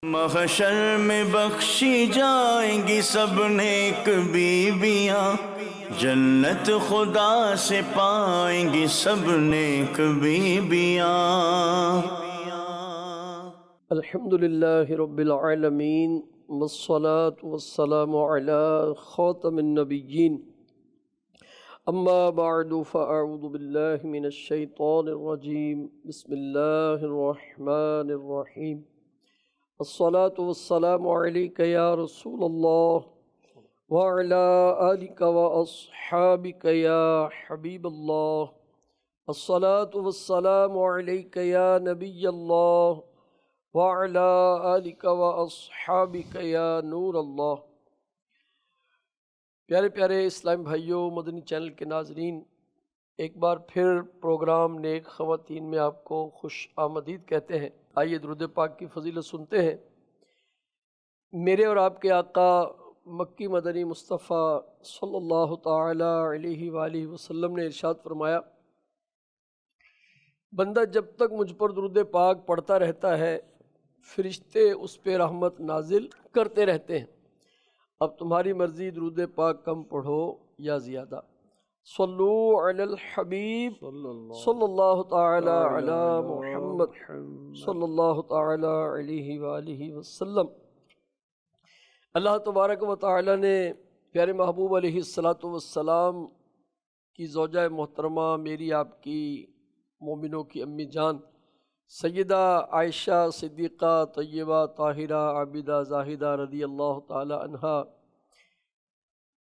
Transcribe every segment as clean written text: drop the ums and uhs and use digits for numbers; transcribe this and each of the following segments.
محشر میں بخشی جائیں گی سب نیک بیویاں، جنت خدا سے پائیں گی سب نیک بیویاں۔ الحمد للہ رب العالمین والصلاة والسلام علی خاتم النبیین، اما بعد فاعوذ باللہ من الشیطان الرجیم، بسم اللہ الرحمن الرحیم۔ الصلاة والسلام علیک یا رسول اللہ وعلی آلک واصحابک یا حبیب اللہ۔ الصلاة والسلام علیک یا نبی اللہ وعلی آلک واصحابک یا نور اللہ۔ پیارے پیارے اسلام بھائیوں، مدنی چینل کے ناظرین، ایک بار پھر پروگرام نیک خواتین میں آپ کو خوش آمدید کہتے ہیں۔ آئیے درود پاک کی فضیلت سنتے ہیں۔ میرے اور آپ کے آقا مکی مدنی مصطفیٰ صلی اللہ تعالی علیہ وآلہ وسلم نے ارشاد فرمایا، بندہ جب تک مجھ پر درود پاک پڑھتا رہتا ہے فرشتے اس پہ رحمت نازل کرتے رہتے ہیں۔ اب تمہاری مرضی درود پاک کم پڑھو یا زیادہ۔ صلو علی الحبیب صلی اللہ تعالی علی محمد صلی اللہ تعالی علیہ وآلہ وسلم۔ اللہ تبارک و تعالی نے پیارے محبوب علیہ السلام کی زوجہ محترمہ، میری آپ کی مومنوں کی امی جان سیدہ عائشہ صدیقہ طیبہ طاہرہ عابدہ زاہدہ رضی اللہ تعالی عنہا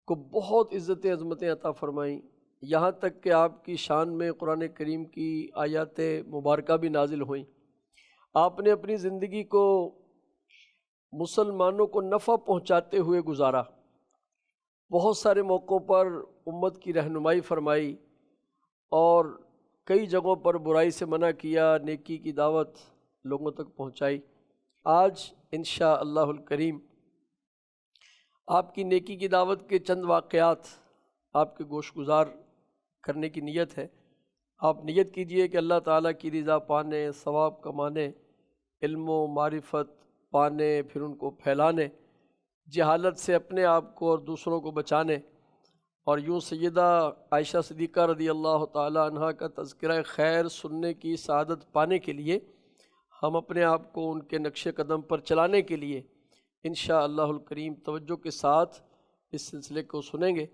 کو بہت عزتیں عظمتیں عطا فرمائیں، یہاں تک کہ آپ کی شان میں قرآن کریم کی آیات مبارکہ بھی نازل ہوئیں۔ آپ نے اپنی زندگی کو مسلمانوں کو نفع پہنچاتے ہوئے گزارا، بہت سارے موقعوں پر امت کی رہنمائی فرمائی اور کئی جگہوں پر برائی سے منع کیا، نیکی کی دعوت لوگوں تک پہنچائی۔ آج انشاءاللہ الکریم آپ کی نیکی کی دعوت کے چند واقعات آپ کے گوش گزار کرنے کی نیت ہے۔ آپ نیت کیجئے کہ اللہ تعالیٰ کی رضا پانے، ثواب کمانے، علم و معرفت پانے، پھر ان کو پھیلانے، جہالت سے اپنے آپ کو اور دوسروں کو بچانے، اور یوں سیدہ عائشہ صدیقہ رضی اللہ تعالی عنہا کا تذکرہ خیر سننے کی سعادت پانے کے لیے، ہم اپنے آپ کو ان کے نقش قدم پر چلانے کے لیے انشاءاللہ الکریم توجہ کے ساتھ اس سلسلے کو سنیں گے۔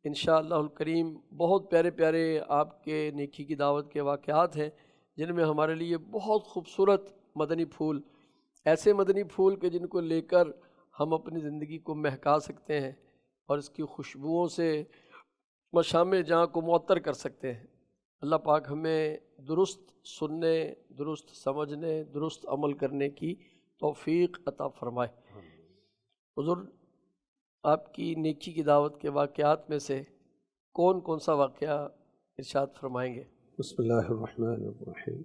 انشاءاللہ الکریم بہت پیارے پیارے آپ کے نیکی کی دعوت کے واقعات ہیں، جن میں ہمارے لیے بہت خوبصورت مدنی پھول، ایسے مدنی پھول کہ جن کو لے کر ہم اپنی زندگی کو مہکا سکتے ہیں اور اس کی خوشبوؤں سے مشام جہاں کو معطر کر سکتے ہیں۔ اللہ پاک ہمیں درست سننے، درست سمجھنے، درست عمل کرنے کی توفیق عطا فرمائے۔ حضور، آپ کی نیکی کی دعوت کے واقعات میں سے کون کون سا واقعہ ارشاد فرمائیں گے؟ بسم اللہ الرحمن الرحیم۔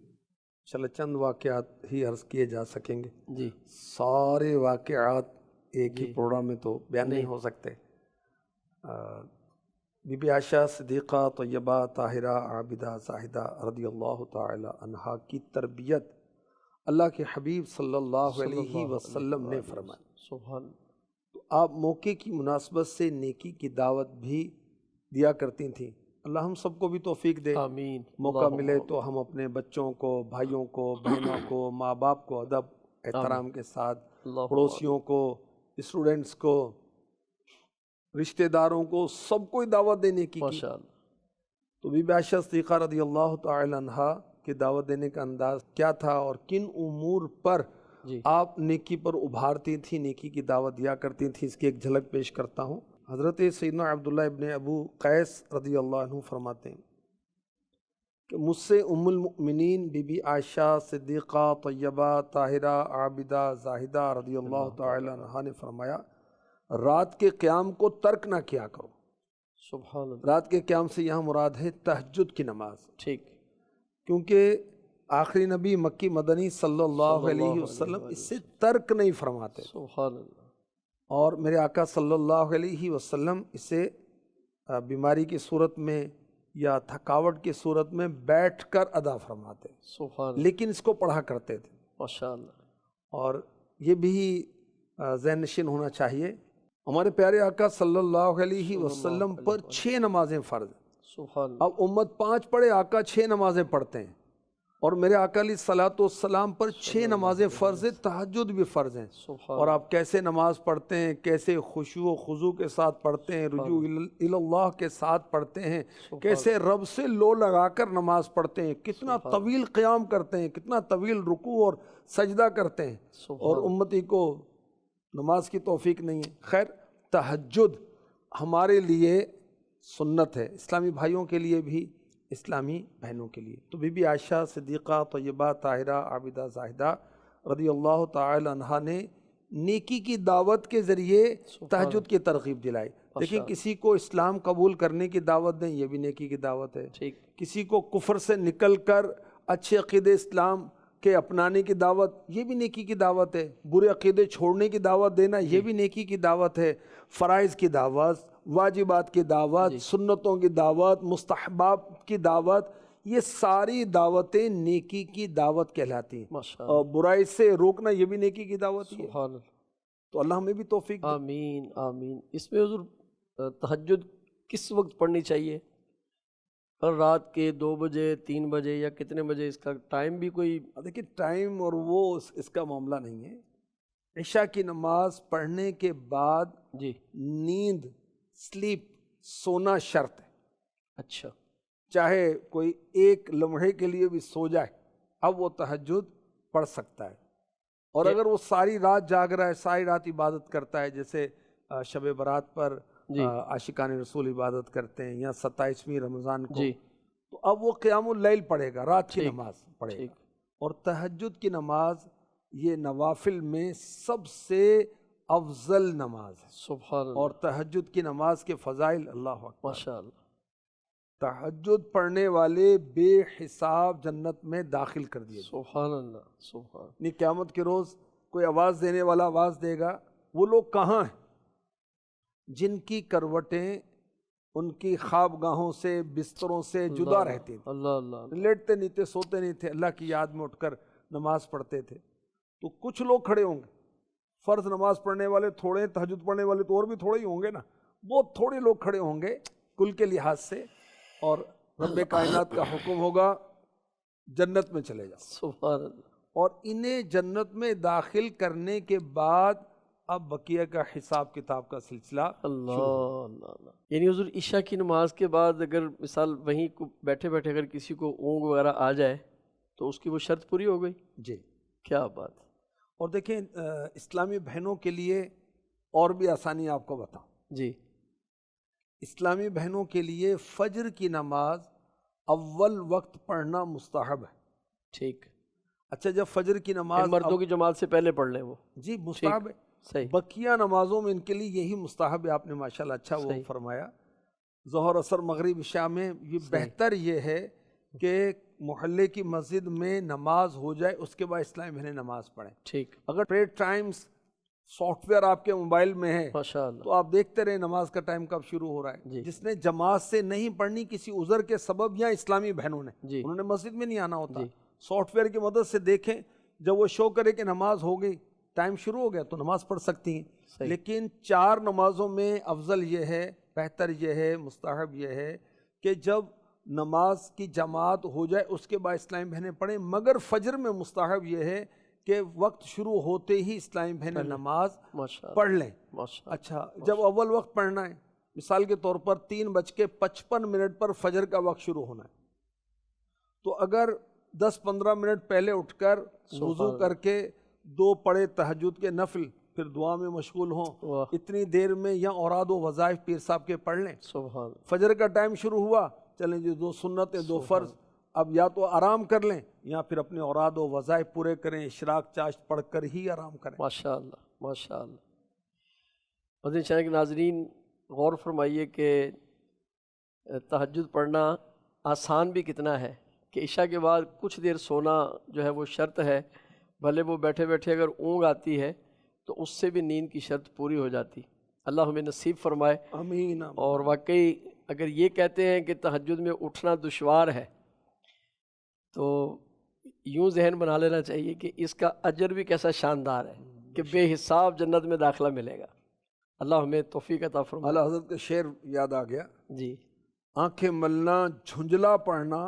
چلو چند واقعات ہی عرض کیے جا سکیں گے، جی، سارے واقعات ایک ہی پروگرام میں تو بیان نہیں ہو سکتے۔ بی بی عائشہ صدیقہ طیبہ طاہرہ عابدہ زاہدہ رضی اللہ تعالی عنہا کی تربیت اللہ کے حبیب صلی اللہ علیہ وسلم نے فرمائی۔ سبحان اللہ۔ تو آپ موقع کی مناسبت سے نیکی کی دعوت بھی دیا کرتی تھیں۔ اللہ ہم سب کو بھی توفیق دے، آمین۔ موقع ملے تو ہم اپنے بچوں کو، بھائیوں کو، بہنوں کو، ماں باپ کو ادب احترام کے ساتھ، پڑوسیوں کو، اسٹوڈنٹس کو، رشتہ داروں کو، سب کو دعوت دینے کی ماشاءاللہ۔ تو بی بی عائشہ صدیقہ رضی اللہ تعالی عنہا کے دعوت دینے کا انداز کیا تھا اور کن امور پر جی، آپ نیکی پر ابھارتی تھیں، نیکی کی دعوت دیا کرتی تھیں، اس کی ایک جھلک پیش کرتا ہوں۔ حضرت سیدنا عبداللہ ابن ابو قیس رضی اللہ عنہ فرماتے ہیں کہ مجھ سے ام المؤمنین بی بی عائشہ صدیقہ طیبہ طاہرہ عابدہ زاہدہ رضی اللہ تعالی عنہا نے فرمایا، رات کے قیام کو ترک نہ کیا کرو۔ سبحان اللہ۔ رات کے قیام سے یہاں مراد ہے تہجد کی نماز، ٹھیک، کیونکہ آخری نبی مکی مدنی صلی اللہ علیہ وسلم اس سے ترک نہیں فرماتے، سبحان اللہ۔ اور میرے آقا صلی اللہ علیہ وسلم اسے بیماری کی صورت میں یا تھکاوٹ کی صورت میں بیٹھ کر ادا فرماتے، سبحان اللہ، لیکن اس کو پڑھا کرتے تھے۔ ماشاء اللہ۔ اور یہ بھی ذہن نشین ہونا چاہیے۔ ہمارے پیارے آقا صلی اللہ علیہ وسلم پر 6 نمازیں فرض ہیں۔ سبحان اللہ۔ اب امت 5 پڑھے، آقا 6 نمازیں پڑھتے ہیں، اور میرے آقا علیہ الصلوۃ والسلام پر 6 نمازیں فرض ہیں، تہجد بھی فرض ہیں۔ سبحان اور آپ کیسے نماز پڑھتے ہیں، کیسے خشوع و خضوع کے ساتھ پڑھتے ہیں، رجوع الی اللہ کے ساتھ پڑھتے ہیں، کیسے رب سے لو لگا کر نماز پڑھتے ہیں، کتنا طویل قیام کرتے ہیں، کتنا طویل رکوع اور سجدہ کرتے ہیں، اور امتی کو نماز کی توفیق نہیں ہے۔ خیر، تہجد ہمارے لیے سنت ہے، اسلامی بھائیوں کے لیے بھی، اسلامی بہنوں کے لیے۔ تو بی بی عائشہ صدیقہ طیبہ طاہرہ عابدہ زاہدہ رضی اللہ تعالی عنہا نے نیکی کی دعوت کے ذریعے تہجد کی ترغیب دلائی۔ لیکن کسی کو اسلام قبول کرنے کی دعوت دیں، یہ بھی نیکی کی دعوت ہے۔ ٹھیک۔ کسی کو کفر سے نکل کر اچھے عقیدے اسلام کے اپنانے کی دعوت، یہ بھی نیکی کی دعوت ہے۔ برے عقیدے چھوڑنے کی دعوت دینا، یہ بھی نیکی کی دعوت ہے۔ فرائض کی دعوت، واجبات کی دعوت، سنتوں کی دعوت، مستحبات کی دعوت، یہ ساری دعوتیں نیکی کی دعوت کہلاتی ہیں۔ اور برائی سے روکنا، یہ بھی نیکی کی دعوت ہے۔ سبحان اللہ۔ تو اللہ ہمیں بھی توفیق دے۔ آمین آمین۔ اس میں حضور تہجد کس وقت پڑھنی چاہیے؟ ہر رات کے 2 بجے 3 بجے یا کتنے بجے؟ اس کا ٹائم بھی کوئی؟ دیکھیں ٹائم اور وہ اس کا معاملہ نہیں ہے۔ عشاء کی نماز پڑھنے کے بعد جی نیند، سلیپ، سونا شرط ہے۔ اچھا، چاہے کوئی 1 لمحے کے لیے بھی سو جائے، اب وہ تہجد پڑھ سکتا ہے۔ اور اگر وہ ساری رات جاگ رہا ہے، ساری رات عبادت کرتا ہے، جیسے شب برات پر عاشقان رسول عبادت کرتے ہیں، یا 27ویں رمضان کو، تو اب وہ قیام اللیل پڑھے گا، رات کی نماز پڑھے گا۔ اور تہجد کی نماز یہ نوافل میں سب سے افضل نماز ہے۔ سبحان اللہ۔ اور تہجد کی نماز کے فضائل اللہ اکبر، ماشاء اللہ۔ تہجد پڑھنے والے بے حساب جنت میں داخل کر دیے جائیں۔ سبحان اللہ، سبحان۔ نہیں، قیامت کے روز کوئی آواز دینے والا آواز دے گا، وہ لوگ کہاں ہیں جن کی کروٹیں ان کی خوابگاہوں سے، بستروں سے جدا رہتی تھیں، اللہ اللہ، لیٹتے نہیں تھے، سوتے نہیں تھے، اللہ کی یاد میں اٹھ کر نماز پڑھتے تھے۔ تو کچھ لوگ کھڑے ہوں گے، فرض نماز پڑھنے والے تھوڑے ہیں، تہجد پڑھنے والے تو اور بھی تھوڑے ہی ہوں گے نا، بہت تھوڑے لوگ کھڑے ہوں گے کل کے لحاظ سے، اور رب کائنات کا حکم ہوگا جنت میں چلے جاؤ۔ سبحان اللہ۔ اور انہیں جنت میں داخل کرنے کے بعد اب بقیہ کا حساب کتاب کا سلسلہ اللہ اللہ اللہ۔ یعنی حضور عشاء کی نماز کے بعد اگر مثال وہیں کو بیٹھے بیٹھے اگر کسی کو اونگ وغیرہ آ جائے تو اس کی وہ شرط پوری ہو گئی؟ جی، کیا بات ہے۔ اور دیکھیں اسلامی بہنوں کے لیے اور بھی آسانی آپ کو بتاؤں۔ جی، اسلامی بہنوں کے لیے فجر کی نماز اول وقت پڑھنا مستحب ہے۔ ٹھیک۔ اچھا، جب فجر کی نماز مردوں کی جماعت سے پہلے پڑھ لیں وہ؟ جی مستحب ہے۔ صحیح۔ بقیہ نمازوں میں ان کے لیے یہی مستحب ہے، آپ نے ماشاءاللہ اچھا وہ فرمایا۔ ظہر، عصر، مغرب، عشاء میں یہ بہتر یہ ہے کہ محلے کی مسجد میں نماز ہو جائے، اس کے بعد اسلامی بہنیں نماز پڑھیں۔ ٹھیک۔ اگر ٹریڈ ٹائمز سافٹ ویئر آپ کے موبائل میں ہے ماشاءاللہ، تو آپ دیکھتے رہے نماز کا ٹائم کب شروع ہو رہا ہے۔ جس نے جماعت سے نہیں پڑھنی کسی عذر کے سبب، یا اسلامی بہنوں نے انہوں نے مسجد میں نہیں آنا ہوتا، سافٹ ویئر کی مدد سے دیکھیں، جب وہ شو کرے کہ نماز ہو گئی، ٹائم شروع ہو گیا، تو نماز پڑھ سکتی ہیں۔ لیکن 4 نمازوں میں افضل یہ ہے، بہتر یہ ہے، مستحب یہ ہے کہ جب نماز کی جماعت ہو جائے اس کے بعد اسلامی بہنیں پڑھیں، مگر فجر میں مستحب یہ ہے کہ وقت شروع ہوتے ہی اسلامی بہنیں نماز پڑھ لیں۔ اچھا، جب اول وقت پڑھنا ہے، مثال کے طور پر 3:55 پر فجر کا وقت شروع ہونا ہے، تو اگر 10-15 منٹ پہلے اٹھ کر وضو کر کے 2 پڑھے تہجد کے نفل، پھر دعا میں مشغول ہوں، اتنی دیر میں یا اوراد و وظائف پیر صاحب کے پڑھ لیں۔ فجر کا ٹائم شروع ہوا، چلیں جی 2 سنتیں 2 فرض، اب یا تو آرام کر لیں یا پھر اپنے اوراد و وظائف پورے کریں، اشراق چاشت پڑھ کر ہی آرام کریں۔ ماشاءاللہ ماشاءاللہ۔ مدنی چینل کے ناظرین غور فرمائیے کہ تہجد پڑھنا آسان بھی کتنا ہے، کہ عشاء کے بعد کچھ دیر سونا جو ہے وہ شرط ہے، بھلے وہ بیٹھے بیٹھے اگر اونگ آتی ہے تو اس سے بھی نیند کی شرط پوری ہو جاتی۔ اللہ ہمیں نصیب فرمائے، آمین۔ اور واقعی اگر یہ کہتے ہیں کہ تہجد میں اٹھنا دشوار ہے تو یوں ذہن بنا لینا چاہیے کہ اس کا اجر بھی کیسا شاندار ہے۔ کہ بے حساب جنت میں داخلہ ملے گا۔ اللہ ہمیں توفیق عطا فرمائے۔ اعلیٰ حضرت کا شعر یاد آ گیا، جی آنکھیں ملنا جھنجلا پڑھنا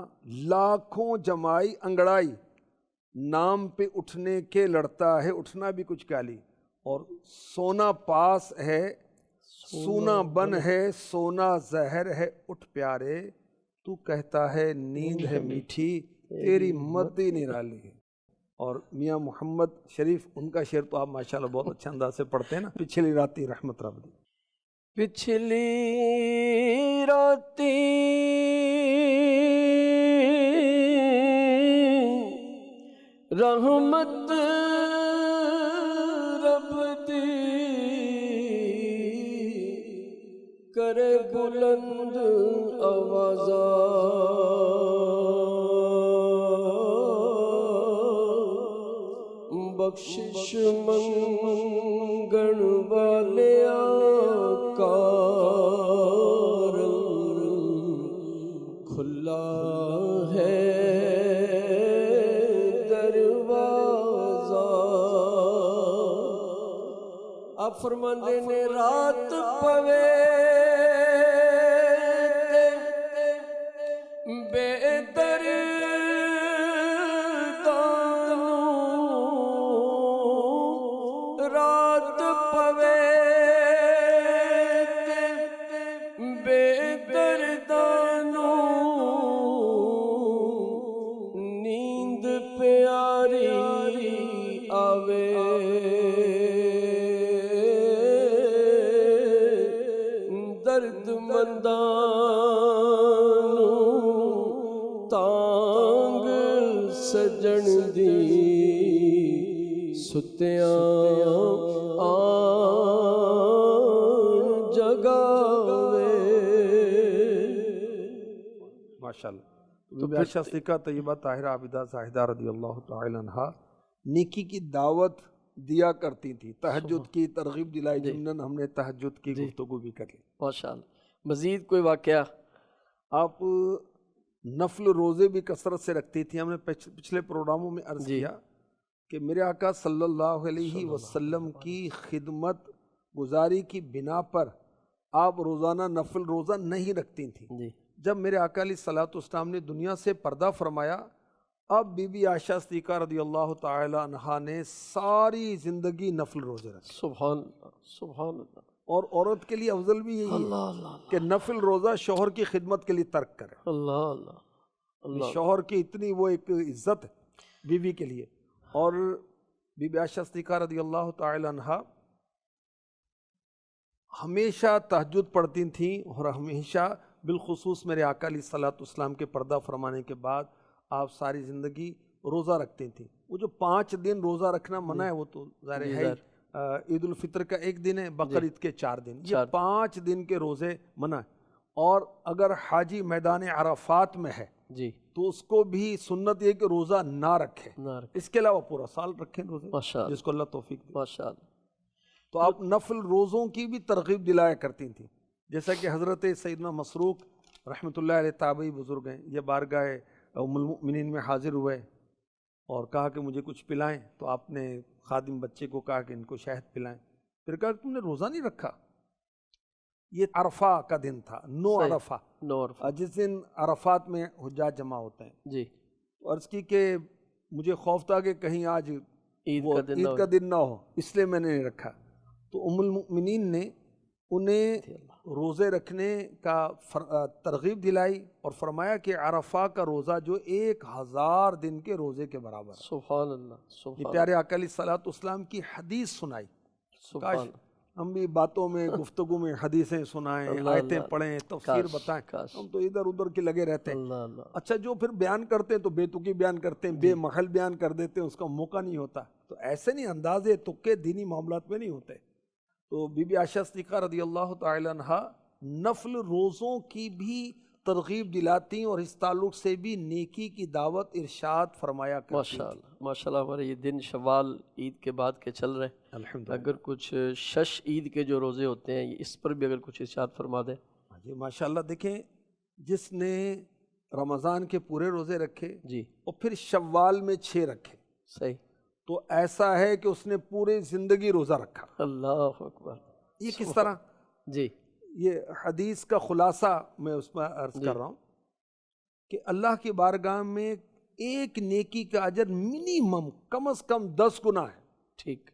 لاکھوں جمائی انگڑائی، نام پہ اٹھنے کے لڑتا ہے اٹھنا بھی کچھ کالی، اور سونا پاس ہے سونا بن ہے سونا زہر ہے اٹھ پیارے، تو کہتا ہے نیند ہے میٹھی تیری مدی نرالی ہے۔ اور میاں محمد شریف ان کا شعر تو آپ ماشاءاللہ بہت اچھا انداز سے پڑھتے ہیں نا، پچھلی راتی رحمت رب دی، پچھلی راتی رحمت رب دی، کرے بلند آوازاں بخشش منگن والے کار کھلا ہے دروازہ۔ آپ فرماندے نے رات پوے بے رات پوے بے دردانو نیند پیاری آوے، درد مندانو تانگ سجن دی ستیاں ماشاءاللہ۔ تو عائشہ صدیقہ طیبہ طاہرہ عابدہ زاہدہ رضی اللہ تعالی عنہا نیکی کی دعوت دیا کرتی تھی، تہجد کی ترغیب دلائی، ضمن ہم نے تہجد کی گفتگو بھی کر لی ماشاءاللہ۔ مزید کوئی واقعہ؟ آپ نفل روزے بھی کثرت سے رکھتی تھی، ہم نے پچھلے پروگراموں میں عرض کیا کہ میرے آقا صلی اللہ علیہ وسلم کی خدمت گزاری کی بنا پر آپ روزانہ نفل روزہ نہیں رکھتی تھیں۔ جب میرے آقا علیہ الصلوۃ والسلام نے دنیا سے پردہ فرمایا، اب بی بی عائشہ صدیقہ رضی اللہ تعالی عنہا نے ساری زندگی نفل روزے رکھے۔ سبحان اللہ سبحان اللہ۔ اور عورت کے لیے افضل بھی یہی ہے کہ نفل روزہ شوہر کی خدمت کے لیے ترک کرے۔ اللہ اللہ اللہ، شوہر کی اتنی وہ ایک عزت ہے بیوی کے لیے۔ اور بی بی عائشہ صدیقہ رضی اللہ تعالی عنہا ہمیشہ تہجد پڑھتی تھیں، اور ہمیشہ بالخصوص میرے آقا علیہ الصلوۃ والسلام کے پردہ فرمانے کے بعد آپ ساری زندگی روزہ رکھتے تھیں۔ وہ جو 5 دن روزہ رکھنا منع ہے وہ تو ظاہر ہے، عید الفطر کا 1 دن ہے، بقرعید کے 4 دن، یہ 5 دن کے روزے منع ہے۔ اور اگر حاجی میدان عرفات میں ہے جی تو اس کو بھی سنت یہ کہ روزہ نہ رکھے، اس کے علاوہ پورا سال رکھیں روزے، جس کو اللہ توفیق دے۔ ماشاءاللہ۔ تو آپ نفل روزوں کی بھی ترغیب دلایا کرتی تھیں، جیسا کہ حضرت سیدنا مسروق رحمۃ اللہ علیہ تابعی بزرگ ہیں، یہ بارگاہ ام المؤمنین میں حاضر ہوئے اور کہا کہ مجھے کچھ پلائیں، تو آپ نے خادم بچے کو کہا کہ ان کو شہد پلائیں، پھر کہا کہ تم نے روزہ نہیں رکھا۔ یہ عرفہ کا دن تھا، 9 عرفہ، جس دن عرفات میں حجاج جمع ہوتے ہیں جی۔ تو عرض کی کہ مجھے خوف تھا کہ کہیں آج عید کا دن نہ ہو، اس لیے میں نے نہیں رکھا۔ تو ام المؤمنین نے انہیں روزے رکھنے کا ترغیب دلائی اور فرمایا کہ عرفہ کا روزہ جو 1000 دن کے روزے کے برابر ہے۔ سبحان اللہ۔ یہ پیارے آقا علیہ الصلوۃ والسلام کی حدیث سنائی۔ کاش ہم بھی باتوں میں گفتگو میں حدیثیں سنائیں، آیتیں پڑھیں، تفسیر بتائیں، ہم تو ادھر ادھر کی لگے رہتے ہیں۔ اچھا جو پھر بیان کرتے ہیں تو بے تکی بیان کرتے ہیں، بے محل بیان کر دیتے ہیں، اس کا موقع نہیں ہوتا۔ تو ایسے نہیں، اندازے تکے دینی معاملات میں نہیں ہوتے۔ تو بی بی عائشہ صدیقہ رضی اللہ تعالی عنہا نفل روزوں کی بھی ترغیب دلاتی اور اس تعلق سے بھی نیکی کی دعوت ارشاد فرمایا کرتی۔ ماشاءاللہ ماشاءاللہ۔ ہمارے یہ دن شوال عید کے بعد کے چل رہے ہیں، الحمدللہ۔ اگر کچھ شش عید کے جو روزے ہوتے ہیں اس پر بھی اگر کچھ ارشاد فرما دیں۔ جی ماشاءاللہ۔ دیکھیں، جس نے رمضان کے پورے روزے رکھے جی اور پھر شوال میں 6 رکھے، صحیح، تو ایسا ہے کہ اس نے پوری زندگی روزہ رکھا. اللہ اکبر. یہ کس طرح؟ جی یہ حدیث کا خلاصہ میں اس میں عرض کر رہا ہوں کہ اللہ کی بارگاہ میں ایک نیکی کا اجر منیمم کم از کم 10 گنا ہے. ٹھیک.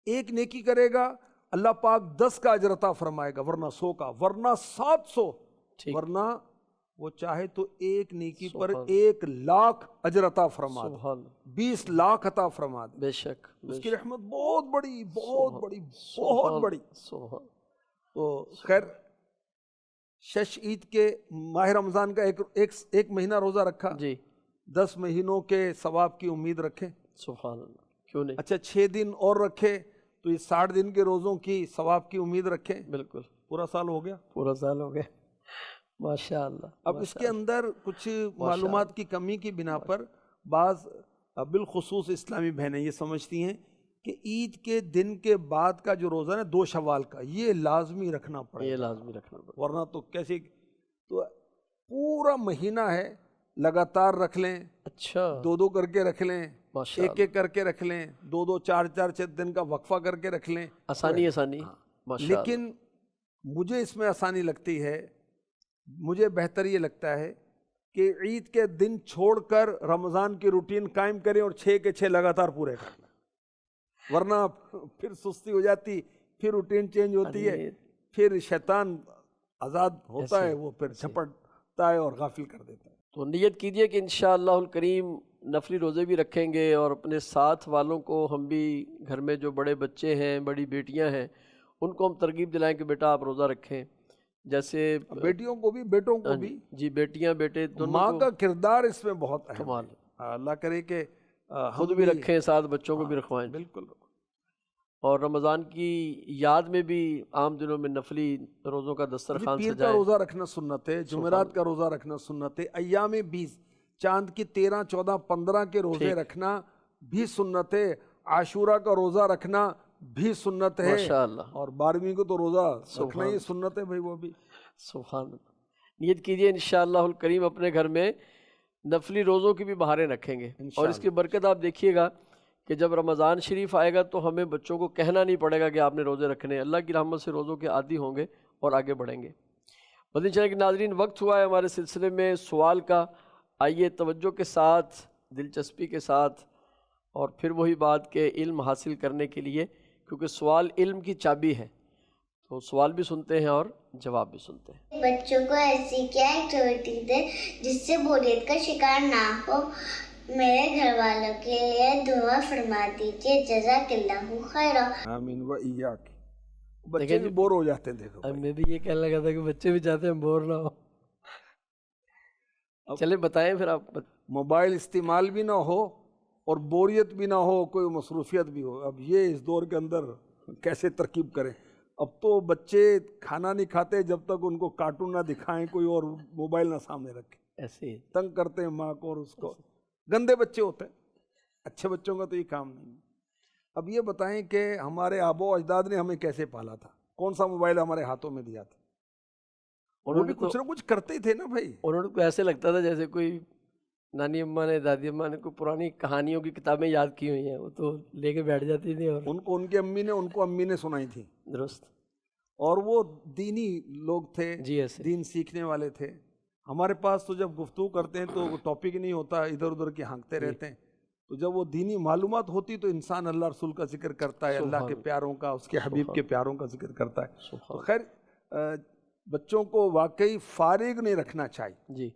ایک نیکی کرے گا اللہ پاک 10 کا اجر عطا فرمائے گا، ورنہ 100 کا، ورنہ 700، ٹھیک. ورنہ وہ چاہے تو ایک نیکی پر سبحان 1 لاکھ اجر عطا فرما دے، سبحان 20 لاکھ عطا فرما دے. بے شک. اس کی رحمت بہت بڑی، بہت بڑی، بہت بڑی. سبحان. تو خیر، شش عید کے ماہ رمضان کا ایک مہینہ روزہ رکھا، جی 10 مہینوں کے ثواب کی امید رکھیں. سبحان اللہ، کیوں نہیں. اچھا 6 دن اور رکھے تو یہ 60 دن کے روزوں کی ثواب کی امید رکھیں. بالکل پورا سال ہو گیا. پورا سال ہو گیا. ماشاء اللہ. اب اس کے اندر کچھ معلومات کی کمی کی بنا پر بعض بالخصوص اسلامی بہنیں یہ سمجھتی ہیں کہ عید کے دن کے بعد کا جو روزہ ہے 2 شوال کا، یہ لازمی رکھنا پڑے، یہ لازمی رکھنا پڑے، ورنہ تو کیسے. تو پورا مہینہ ہے، لگاتار رکھ لیں، اچھا 2 کر کے رکھ لیں، ماشاء اللہ. 1 کر کے رکھ لیں، 2 4 دن کا وقفہ کر کے رکھ لیں. آسانی ماشاء اللہ. لیکن مجھے اس میں آسانی لگتی ہے، مجھے بہتر یہ لگتا ہے کہ عید کے دن چھوڑ کر رمضان کی روٹین قائم کریں اور 6 کے 6 لگاتار پورے کر لیں، ورنہ پھر سستی ہو جاتی، پھر روٹین چینج ہوتی ہے، پھر شیطان آزاد ہوتا ہے، وہ پھر جھپٹتا ہے اور غافل کر دیتا ہے. تو نیت کیجئے کہ انشاءاللہ الکریم نفلی روزے بھی رکھیں گے، اور اپنے ساتھ والوں کو، ہم بھی گھر میں جو بڑے بچے ہیں، بڑی بیٹیاں ہیں، ان کو ہم ترغیب دلائیں کہ بیٹا آپ روزہ رکھیں. جیسے بیٹیوں کو بھی، بیٹوں کو بھی. جی بیٹیاں بیٹے دونوں ماں کو کا کردار اس میں بہت اہم کمال ہے. اللہ کرے کہ خود بھی رکھیں، ساتھ بچوں کو بھی رکھوائیں. بالکل. اور رمضان کی یاد میں بھی عام دنوں میں نفلی روزوں کا دسترخوان پیر کا سجائیں. روزہ رکھنا سنت ہے، جمعرات کا روزہ رکھنا سنت ہے، ایام 20 چاند کی 13 14 15 کے روزے رکھنا بھی سنت ہے، عاشورہ کا روزہ رکھنا بھی سنت ہے، ماشاءاللہ. اور 12ویں کو تو روزہ رکھنا ہی سنت ہے بھائی. وہ بھی سبحان اللہ. نیت کیجئے انشاءاللہ الکریم اپنے گھر میں نفلی روزوں کی بھی بہاریں رکھیں گے، اور اس کی برکت آپ دیکھیے گا کہ جب رمضان شریف آئے گا تو ہمیں بچوں کو کہنا نہیں پڑے گا کہ آپ نے روزے رکھنے. اللہ کی رحمت سے روزوں کے عادی ہوں گے اور آگے بڑھیں گے. مدنی چینل کے ناظرین، وقت ہوا ہے ہمارے سلسلے میں سوال کا. آئیے توجہ کے ساتھ، دلچسپی کے ساتھ، اور پھر وہی بات کہ علم حاصل کرنے کے لیے، کیونکہ سوال علم کی چابی ہے، تو سوال بھی سنتے ہیں اور جواب بھی سنتے ہیں. بچوں کو ایسی کیا ایکٹیویٹی دیں جس سے بوریت کا شکار نہ ہو؟ میرے گھر والوں کے لیے دعا فرما دیجیے. جزاک اللہ خیرا. آمین و ایاک. بچے بھی بور ہو جاتے ہیں. دیکھو میں بھی یہ کہنے لگا تھا کہ بچے بھی چاہتے ہیں بور نہ ہو. چلے بتائیں پھر آپ. موبائل استعمال بھی نہ ہو اور بوریت بھی نہ ہو، کوئی مصروفیت بھی ہو. اب یہ اس دور کے اندر کیسے ترکیب کریں؟ اب تو بچے کھانا نہیں کھاتے جب تک ان کو کارٹون نہ دکھائیں، کوئی اور موبائل نہ سامنے رکھیں. ایسے تنگ کرتے ہیں ماں کو، اور اس کو. گندے بچے ہوتے ہیں، اچھے بچوں کا تو یہ کام نہیں. اب یہ بتائیں کہ ہمارے آبا و اجداد نے ہمیں کیسے پالا تھا؟ کون سا موبائل ہمارے ہاتھوں میں دیا تھا؟ وہ بھی کچھ نہ کچھ کرتے تھے نا بھائی. انہوں کو ایسے لگتا تھا جیسے کوئی نانی اماں نے، دادی اماں نے کوئی پرانی کہانیوں کی کتابیں یاد کی ہوئی ہیں، وہ تو لے کے بیٹھ جاتی تھی، اور ان کو ان کی امی نے، ان کو امی نے سنائی تھی. درست. اور وہ دینی لوگ تھے، جی ایسے دین سیکھنے والے تھے. ہمارے پاس تو جب گفتگو کرتے ہیں تو ٹاپک نہیں ہوتا، ادھر ادھر کے ہانکتے رہتے ہیں. تو جب وہ دینی معلومات ہوتی تو انسان اللہ رسول کا ذکر کرتا ہے، اللہ کے پیاروں کا، اس کے حبیب کے پیاروں کا ذکر کرتا ہے. تو خیر، بچوں کو واقعی فارغ نہیں رکھنا چاہیے. جی.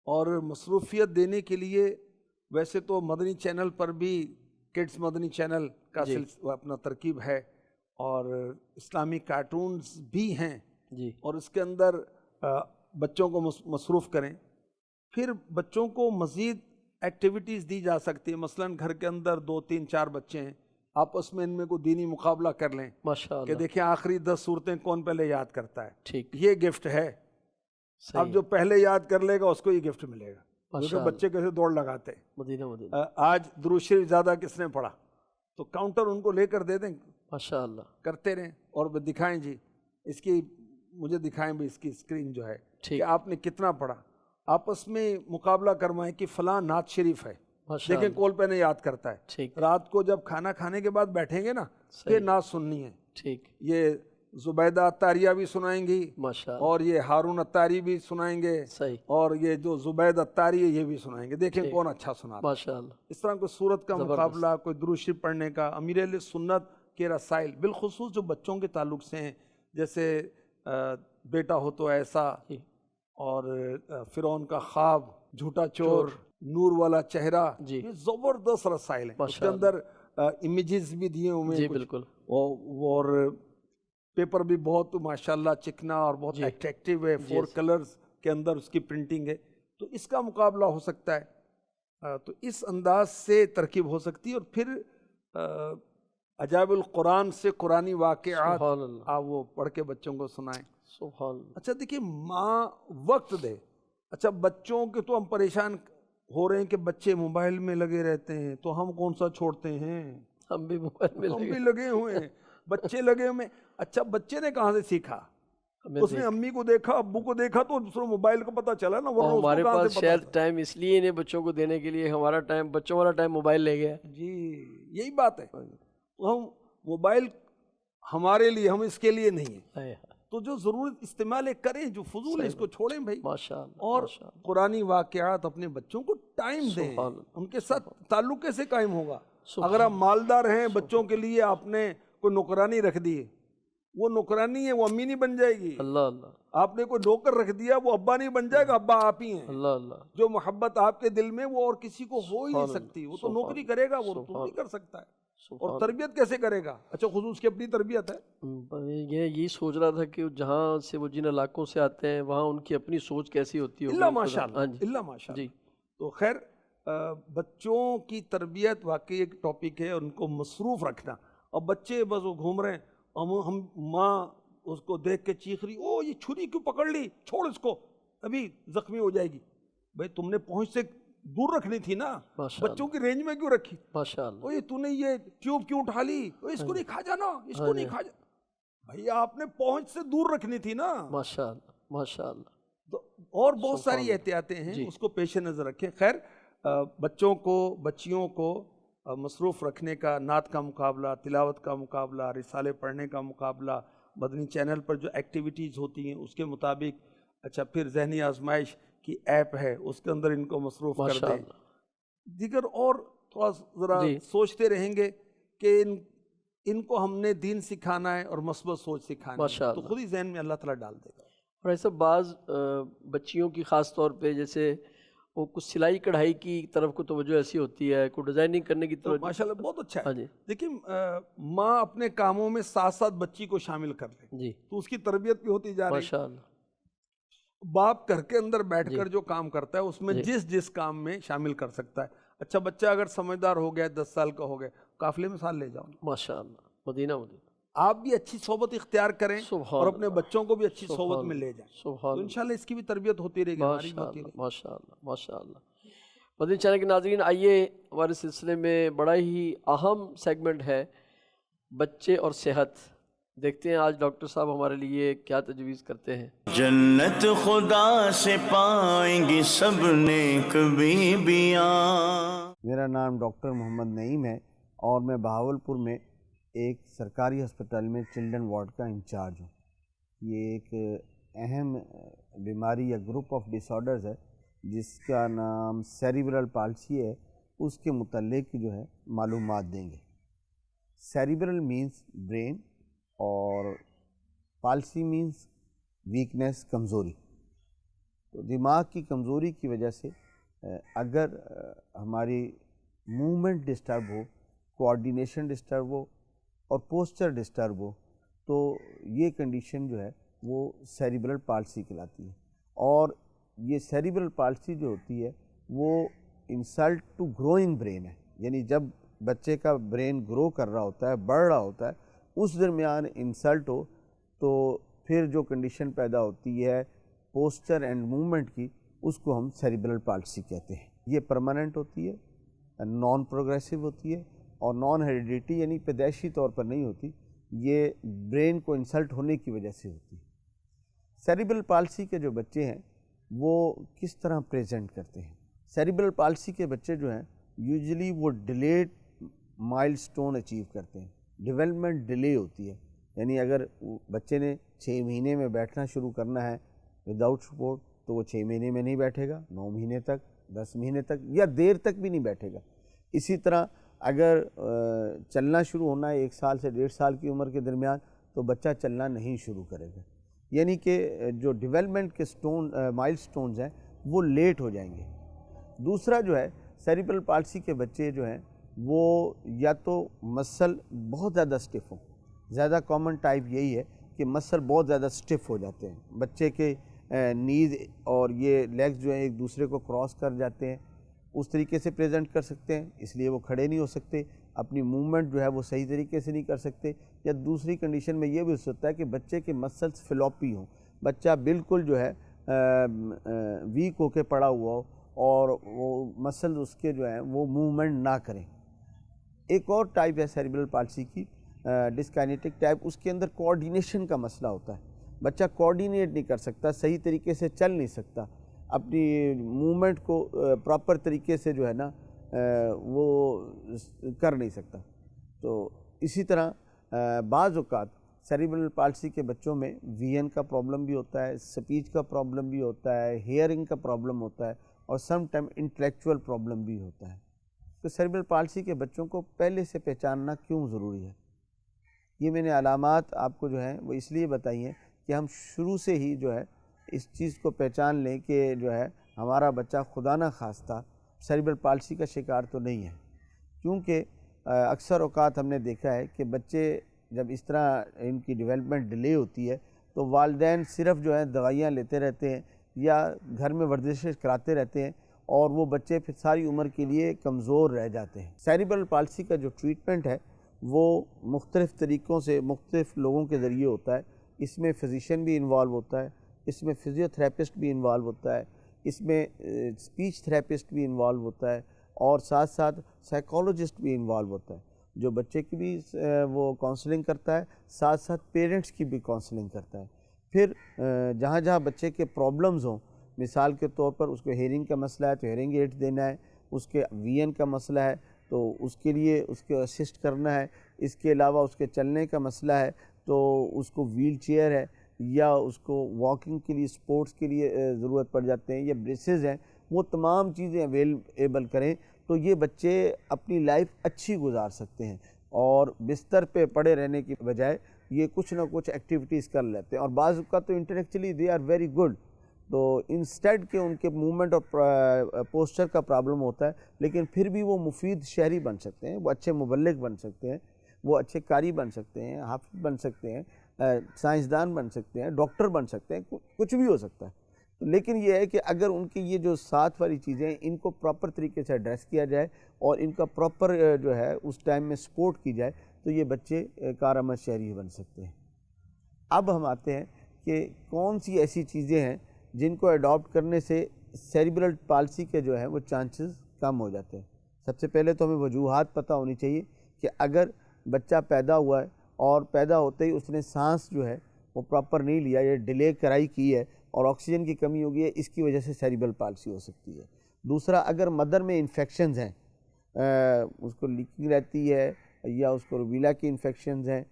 اور مصروفیت دینے کے لیے ویسے تو مدنی چینل پر بھی کڈز مدنی چینل کا اپنا ترکیب ہے، اور اسلامی کارٹونز بھی ہیں. جی. اور اس کے اندر بچوں کو مصروف کریں. پھر بچوں کو مزید ایکٹیویٹیز دی جا سکتی ہے. مثلاً گھر کے اندر 2 3 4 بچے ہیں، آپس میں ان میں کوئی دینی مقابلہ کر لیں کہ دیکھیں آخری 10 صورتیں کون پہلے یاد کرتا ہے. ٹھیک. یہ گفٹ ہے. اب جو پہلے یاد کر لے گا اس کو یہ گفٹ ملے گا. کیونکہ بچے کیسے دوڑ لگاتے ہیں. مدینہ آج درود شریف زیادہ کس نے پڑھا، تو کاؤنٹر ان کو لے کر دے دیں. ماشاءاللہ. کرتے رہیں اور دکھائیں، جی اس کی مجھے دکھائیں بھی، اس کی اسکرین جو ہے کہ آپ نے کتنا پڑھا. آپس میں مقابلہ کروائیں کہ فلاں نعت شریف ہے، ماشاء دیکھیں اللہ، کول پین یاد کرتا ہے، ٹھیک رات کو جب کھانا کھانے کے بعد بیٹھیں گے نا صحیح، پھر نعت سننی ہے، ٹھیک، یہ زبیدہ عطاریہ بھی سنائیں گی ماشاء اللہ، اور یہ ہارون عطاری بھی سنائیں گے صحیح، اور یہ جو زبید عطاری ہے یہ بھی سنائیں گے، دیکھیں ٹھیک، کون اچھا سناتا ہے۔ ماشاء اللہ، اس طرح کوئی سورت کا زبردست، مقابلہ، کوئی درود شریف پڑھنے کا، امیر اہل سنت کے رسائل بالخصوص جو بچوں کے تعلق سے ہیں، جیسے بیٹا ہو تو ایسا، جی، اور فرعون کا خواب، جھوٹا چور، نور والا چہرہ، جی، یہ زبردست رسائل ہیں، اس کے ماشاء اندر امیجز بھی دیے ہوئے ہیں جی کچھ، بالکل، اور پیپر بھی بہت ماشاءاللہ چکنا اور بہت جی، اٹریکٹیو ہے، 4 کلرز کے اندر اس کی پرنٹنگ ہے، تو اس کا مقابلہ ہو سکتا ہے، تو اس انداز سے ترکیب ہو سکتی ہے، اور پھر عجائب القرآن سے قرآنی واقعات سبحان اللہ، آپ وہ پڑھ کے بچوں کو سنائیں۔ سبحان اللہ، اچھا دیکھیے ماں وقت دے، اچھا بچوں کے تو ہم پریشان ہو رہے ہیں کہ بچے موبائل میں لگے رہتے ہیں، تو ہم کون سا چھوڑتے ہیں، ہم بھی موبائل میں ہم لگے بھی لگے ہوئے ہیں، بچے لگے ہوئے ہیں۔ اچھا بچے نے کہاں سے سیکھا؟ ہمیں اس نے امی کو دیکھا، ابو کو دیکھا، تو اس کو موبائل کا پتہ چلا نا، ورنہ اور اس کو ہمارے کہاں پاس سے پتہ شاید چلا؟ ٹائم اس لیے انہیں بچوں کو دینے کے لیے ہمارا ٹائم، بچوں والا ٹائم موبائل لے گیا ہے۔ جی یہی بات ہے، تو ہم موبائل ہمارے لیے، ہم اس کے لیے نہیں ہیں، ہائے ہائے، تو جو ضرورت استعمال کریں، جو فضول ہے اس کو چھوڑیں بھائی، ماشاء اللہ، اور ماشاء اللہ، قرآنی واقعات اپنے بچوں کو ٹائم دیں، سبحان اللہ، ان کے ساتھ تعلق کیسے قائم ہوگا؟ سبحان اگر آپ مالدار ہیں، بچوں کے لیے آپ نے کوئی نوکرانی رکھ دی ہے، وہ نوکرانی ہے، وہ امی نہیں بن جائے گی۔ اللہ اللہ، آپ نے کوئی نوکر رکھ دیا، وہ ابا نہیں بن جائے گا، ابا آپ ہی ہیں۔ اللہ اللہ، جو محبت آپ کے دل میں وہ اور کسی کو ہو ہی نہیں سبحان سکتی، وہ تو سبحان نوکری کرے گا، وہ تو سبحان نہیں کر سکتا ہے، سبحان اور تربیت کیسے کرے گا؟ اچھا خود اس کی اپنی تربیت ہے، یہی سوچ رہا تھا کہ جہاں سے وہ جن علاقوں سے آتے ہیں وہاں ان کی اپنی سوچ کیسی ہوتی ہوگی، اللہ ماشاء ہاں اللہ، جی، اللہ ماشاء جی، اللہ۔ تو خیر بچوں کی تربیت واقعی ایک ٹاپک ہے، ان کو مصروف رکھنا، اور بچے بس وہ گھوم رہے ہیں، ہم ماں اس کو دیکھ کے چیخ رہی، او یہ چھری کیوں پکڑ لی، چھوڑ اس کو، ابھی زخمی ہو جائے گی۔ بھائی تم نے پہنچ سے دور رکھنی تھی نا، ماشاء بچوں کی رینج میں کیوں رکھی؟ ماشاء اللہ، او یہ تو نے یہ ٹیوب کیوں اٹھا لی، اس کو نہیں کھا جانا، اس کو نہیں کھا جانا، بھائی آپ نے پہنچ سے دور رکھنی تھی نا۔ ماشاء اللہ، ماشاء اللہ، تو اور بہت ساری احتیاطیں ہیں، اس کو پیش نظر رکھیں۔ خیر بچوں کو، بچیوں کو مصروف رکھنے کا نعت کا مقابلہ، تلاوت کا مقابلہ، رسالے پڑھنے کا مقابلہ، مدنی چینل پر جو ایکٹیویٹیز ہوتی ہیں اس کے مطابق، اچھا پھر ذہنی آزمائش کی ایپ ہے اس کے اندر ان کو مصروف کر ماشاء دیں، اللہ، دیگر اور تھوڑا ذرا جی، سوچتے رہیں گے کہ ان کو ہم نے دین سکھانا ہے اور مثبت سوچ سکھانی ماشاء ہے، تو اللہ۔ خود ہی ذہن میں اللہ تعالیٰ ڈال دے گا۔ اور ایسا بعض بچیوں کی خاص طور پہ جیسے وہ کچھ سلائی کڑھائی کی طرف کو توجہ ایسی ہوتی ہے، کوئی ڈیزائننگ کرنے کی تو طرف، ماشاء اللہ بہت اچھا ہاں ہے، جی، دیکھیں ماں اپنے کاموں میں ساتھ ساتھ بچی کو شامل کر لے جی، تو اس کی تربیت بھی ہوتی جا رہی ہے۔ ماشاء اللہ، باپ گھر کے اندر بیٹھ جی، کر جو کام کرتا ہے اس میں جی، جس کام میں شامل کر سکتا ہے۔ اچھا بچہ اگر سمجھدار ہو گیا، 10 سال کا ہو گیا، قافلے میں ساتھ لے جاؤ، ماشاء اللہ، مدینہ مدینہ، آپ بھی اچھی صحبت اختیار کریں سبحان اور اپنے اللہ، بچوں کو بھی اچھی سبحان صحبت میں اللہ، لے جائیں، سبحان تو اللہ، انشاءاللہ اس کی بھی تربیت ہوتی رہے گی، ہماری بھی ماشاء ہوتی اللہ، رہے گی۔ ماشاء اللہ، ماشاء اللہ۔ مدنی چینل کے ناظرین، آئیے ہمارے سلسلے میں بڑا ہی اہم سیگمنٹ ہے بچے اور صحت، دیکھتے ہیں آج ڈاکٹر صاحب ہمارے لیے کیا تجویز کرتے ہیں۔ جنت خدا سے پائیں گی سب نیک بیویاں۔ میرا نام ڈاکٹر محمد نعیم ہے اور میں بہاولپور میں ایک سرکاری ہسپتال میں چلڈرن وارڈ کا انچارج ہوں۔ یہ ایک اہم بیماری یا گروپ آف ڈس آرڈرز ہے جس کا نام سیریبرل پالسی ہے، اس کے متعلق جو ہے معلومات دیں گے۔ سیریبرل مینس برین اور پالسی مینس ویکنیس، کمزوری۔ تو دماغ کی کمزوری کی وجہ سے اگر ہماری موومنٹ ڈسٹرب ہو، کوآرڈینیشن ڈسٹرب ہو اور پوسچر ڈسٹرب ہو تو یہ کنڈیشن جو ہے وہ سیریبرل پالسی کہلاتی ہے۔ اور یہ سیریبرل پالسی جو ہوتی ہے وہ انسلٹ ٹو گروئنگ برین ہے، یعنی جب بچے کا برین گرو کر رہا ہوتا ہے، بڑھ رہا ہوتا ہے، اس درمیان انسلٹ ہو تو پھر جو کنڈیشن پیدا ہوتی ہے پوسچر اینڈ موومنٹ کی، اس کو ہم سیریبرل پالسی کہتے ہیں۔ یہ پرماننٹ ہوتی ہے، نان پروگریسو ہوتی ہے اور نان ہیریڈیٹی، یعنی پیدائشی طور پر نہیں ہوتی، یہ برین کو انسلٹ ہونے کی وجہ سے ہوتی ہے۔ سیریبرل پالسی کے جو بچے ہیں وہ کس طرح پریزنٹ کرتے ہیں؟ سیریبرل پالسی کے بچے جو ہیں یوزلی وہ ڈیلیڈ مائل سٹون اچیو کرتے ہیں. ڈیولپمنٹ ڈیلے ہوتی ہے, یعنی اگر بچے نے 6 مہینے میں بیٹھنا شروع کرنا ہے وداؤٹ سپورٹ تو وہ 6 مہینے میں نہیں بیٹھے گا, 9 مہینے تک, 10 مہینے تک یا دیر تک بھی نہیں بیٹھے گا. اسی طرح اگر چلنا شروع ہونا ہے 1 سال سے 1.5 سال کی عمر کے درمیان تو بچہ چلنا نہیں شروع کرے گا. یعنی کہ جو ڈیولپمنٹ کے مائل سٹونز ہیں وہ لیٹ ہو جائیں گے. دوسرا جو ہے سیریبرل پالسی کے بچے جو ہیں وہ یا تو مسل بہت زیادہ سٹف ہوں, زیادہ کامن ٹائپ یہی ہے کہ مسل بہت زیادہ سٹف ہو جاتے ہیں, بچے کے نیز اور یہ لیگز جو ہیں ایک دوسرے کو کراس کر جاتے ہیں, اس طریقے سے پریزنٹ کر سکتے ہیں, اس لیے وہ کھڑے نہیں ہو سکتے, اپنی موومنٹ جو ہے وہ صحیح طریقے سے نہیں کر سکتے. یا دوسری کنڈیشن میں یہ بھی ہو سکتا ہے کہ بچے کے مسلس فلوپی ہوں, بچہ بالکل جو ہے ویک ہو کے پڑا ہوا ہو اور وہ مسل اس کے جو ہیں وہ موومنٹ نہ کریں. ایک اور ٹائپ ہے سیریبرل پالسی کی ڈسکائنیٹک ٹائپ, اس کے اندر کوآرڈینیشن کا مسئلہ ہوتا ہے. بچہ کوآرڈینیٹ نہیں کر سکتا, صحیح طریقے سے چل نہیں سکتا, اپنی موومنٹ کو پراپر طریقے سے جو ہے نا وہ کر نہیں سکتا. تو اسی طرح بعض اوقات سیریبرل پالسی کے بچوں میں وی این کا پرابلم بھی ہوتا ہے, سپیچ کا پرابلم بھی ہوتا ہے, ہیئرنگ کا پرابلم ہوتا ہے اور سم ٹائم انٹلیکچوئل پرابلم بھی ہوتا ہے. تو سیریبرل پالسی کے بچوں کو پہلے سے پہچاننا کیوں ضروری ہے؟ یہ میں نے علامات آپ کو جو ہیں وہ اس لیے بتائی ہیں کہ ہم شروع سے ہی جو ہے اس چیز کو پہچان لیں کہ جو ہے ہمارا بچہ خدا نہ خواستہ سیریبرل پالسی کا شکار تو نہیں ہے. کیونکہ اکثر اوقات ہم نے دیکھا ہے کہ بچے جب اس طرح ان کی ڈیولپمنٹ ڈیلے ہوتی ہے تو والدین صرف جو ہے دوائیاں لیتے رہتے ہیں یا گھر میں ورزشیں کراتے رہتے ہیں اور وہ بچے پھر ساری عمر کے لیے کمزور رہ جاتے ہیں. سیریبرل پالسی کا جو ٹریٹمنٹ ہے وہ مختلف طریقوں سے مختلف لوگوں کے ذریعے ہوتا ہے. اس میں فزیشین بھی انوالو ہوتا ہے, اس میں فزیو تھراپسٹ بھی انوالو ہوتا ہے, اس میں اسپیچ تھراپسٹ بھی انوالو ہوتا ہے اور ساتھ ساتھ سائیکالوجسٹ بھی انوالو ہوتا ہے جو بچے کی بھی وہ کاؤنسلنگ کرتا ہے, ساتھ ساتھ پیرنٹس کی بھی کاؤنسلنگ کرتا ہے. پھر جہاں جہاں بچے کے پرابلمز ہوں, مثال کے طور پر اس کو ہیئرنگ کا مسئلہ ہے تو ہیئرنگ ایڈ دینا ہے, اس کے وی این کا مسئلہ ہے تو اس کے لیے اس کو اسسٹ کرنا ہے, اس کے علاوہ اس کے چلنے کا مسئلہ ہے تو اس کو ویل چیئر ہے یا اس کو واکنگ کے لیے سپورٹس کے لیے ضرورت پڑ جاتے ہیں یا بریسز ہیں, وہ تمام چیزیں اویلیبل کریں تو یہ بچے اپنی لائف اچھی گزار سکتے ہیں اور بستر پہ پڑے رہنے کی بجائے یہ کچھ نہ کچھ ایکٹیویٹیز کر لیتے ہیں. اور بعض اوقات تو intellectually they are very good, تو انسٹیڈ کہ ان کے موومنٹ اور پوسچر کا پرابلم ہوتا ہے لیکن پھر بھی وہ مفید شہری بن سکتے ہیں, وہ اچھے مبلغ بن سکتے ہیں, وہ اچھے قاری بن سکتے ہیں, حافظ بن سکتے ہیں, سائنسدان بن سکتے ہیں, ڈاکٹر بن سکتے ہیں, کچھ بھی ہو سکتا ہے. لیکن یہ ہے کہ اگر ان کی یہ جو ساتھ والی چیزیں ہیں ان کو پراپر طریقے سے ایڈریس کیا جائے اور ان کا پراپر جو ہے اس ٹائم میں سپورٹ کی جائے تو یہ بچے کارآمد شہری بن سکتے ہیں. اب ہم آتے ہیں کہ کون سی ایسی چیزیں ہیں جن کو اڈاپٹ کرنے سے سیریبرل پالسی کے جو ہے وہ چانسز کم ہو جاتے ہیں. سب سے پہلے تو ہمیں وجوہات پتہ ہونی چاہیے کہ اگر بچہ پیدا ہوا ہے اور پیدا ہوتے ہی اس نے سانس جو ہے وہ پراپر نہیں لیا یا ڈیلے کرائی کی ہے اور آکسیجن کی کمی ہو گئی ہے, اس کی وجہ سے سیریبرل پالسی ہو سکتی ہے. دوسرا, اگر مدر میں انفیکشنز ہیں, اس کو لیکنگ رہتی ہے یا اس کو روبیلا کی انفیکشنز ہیں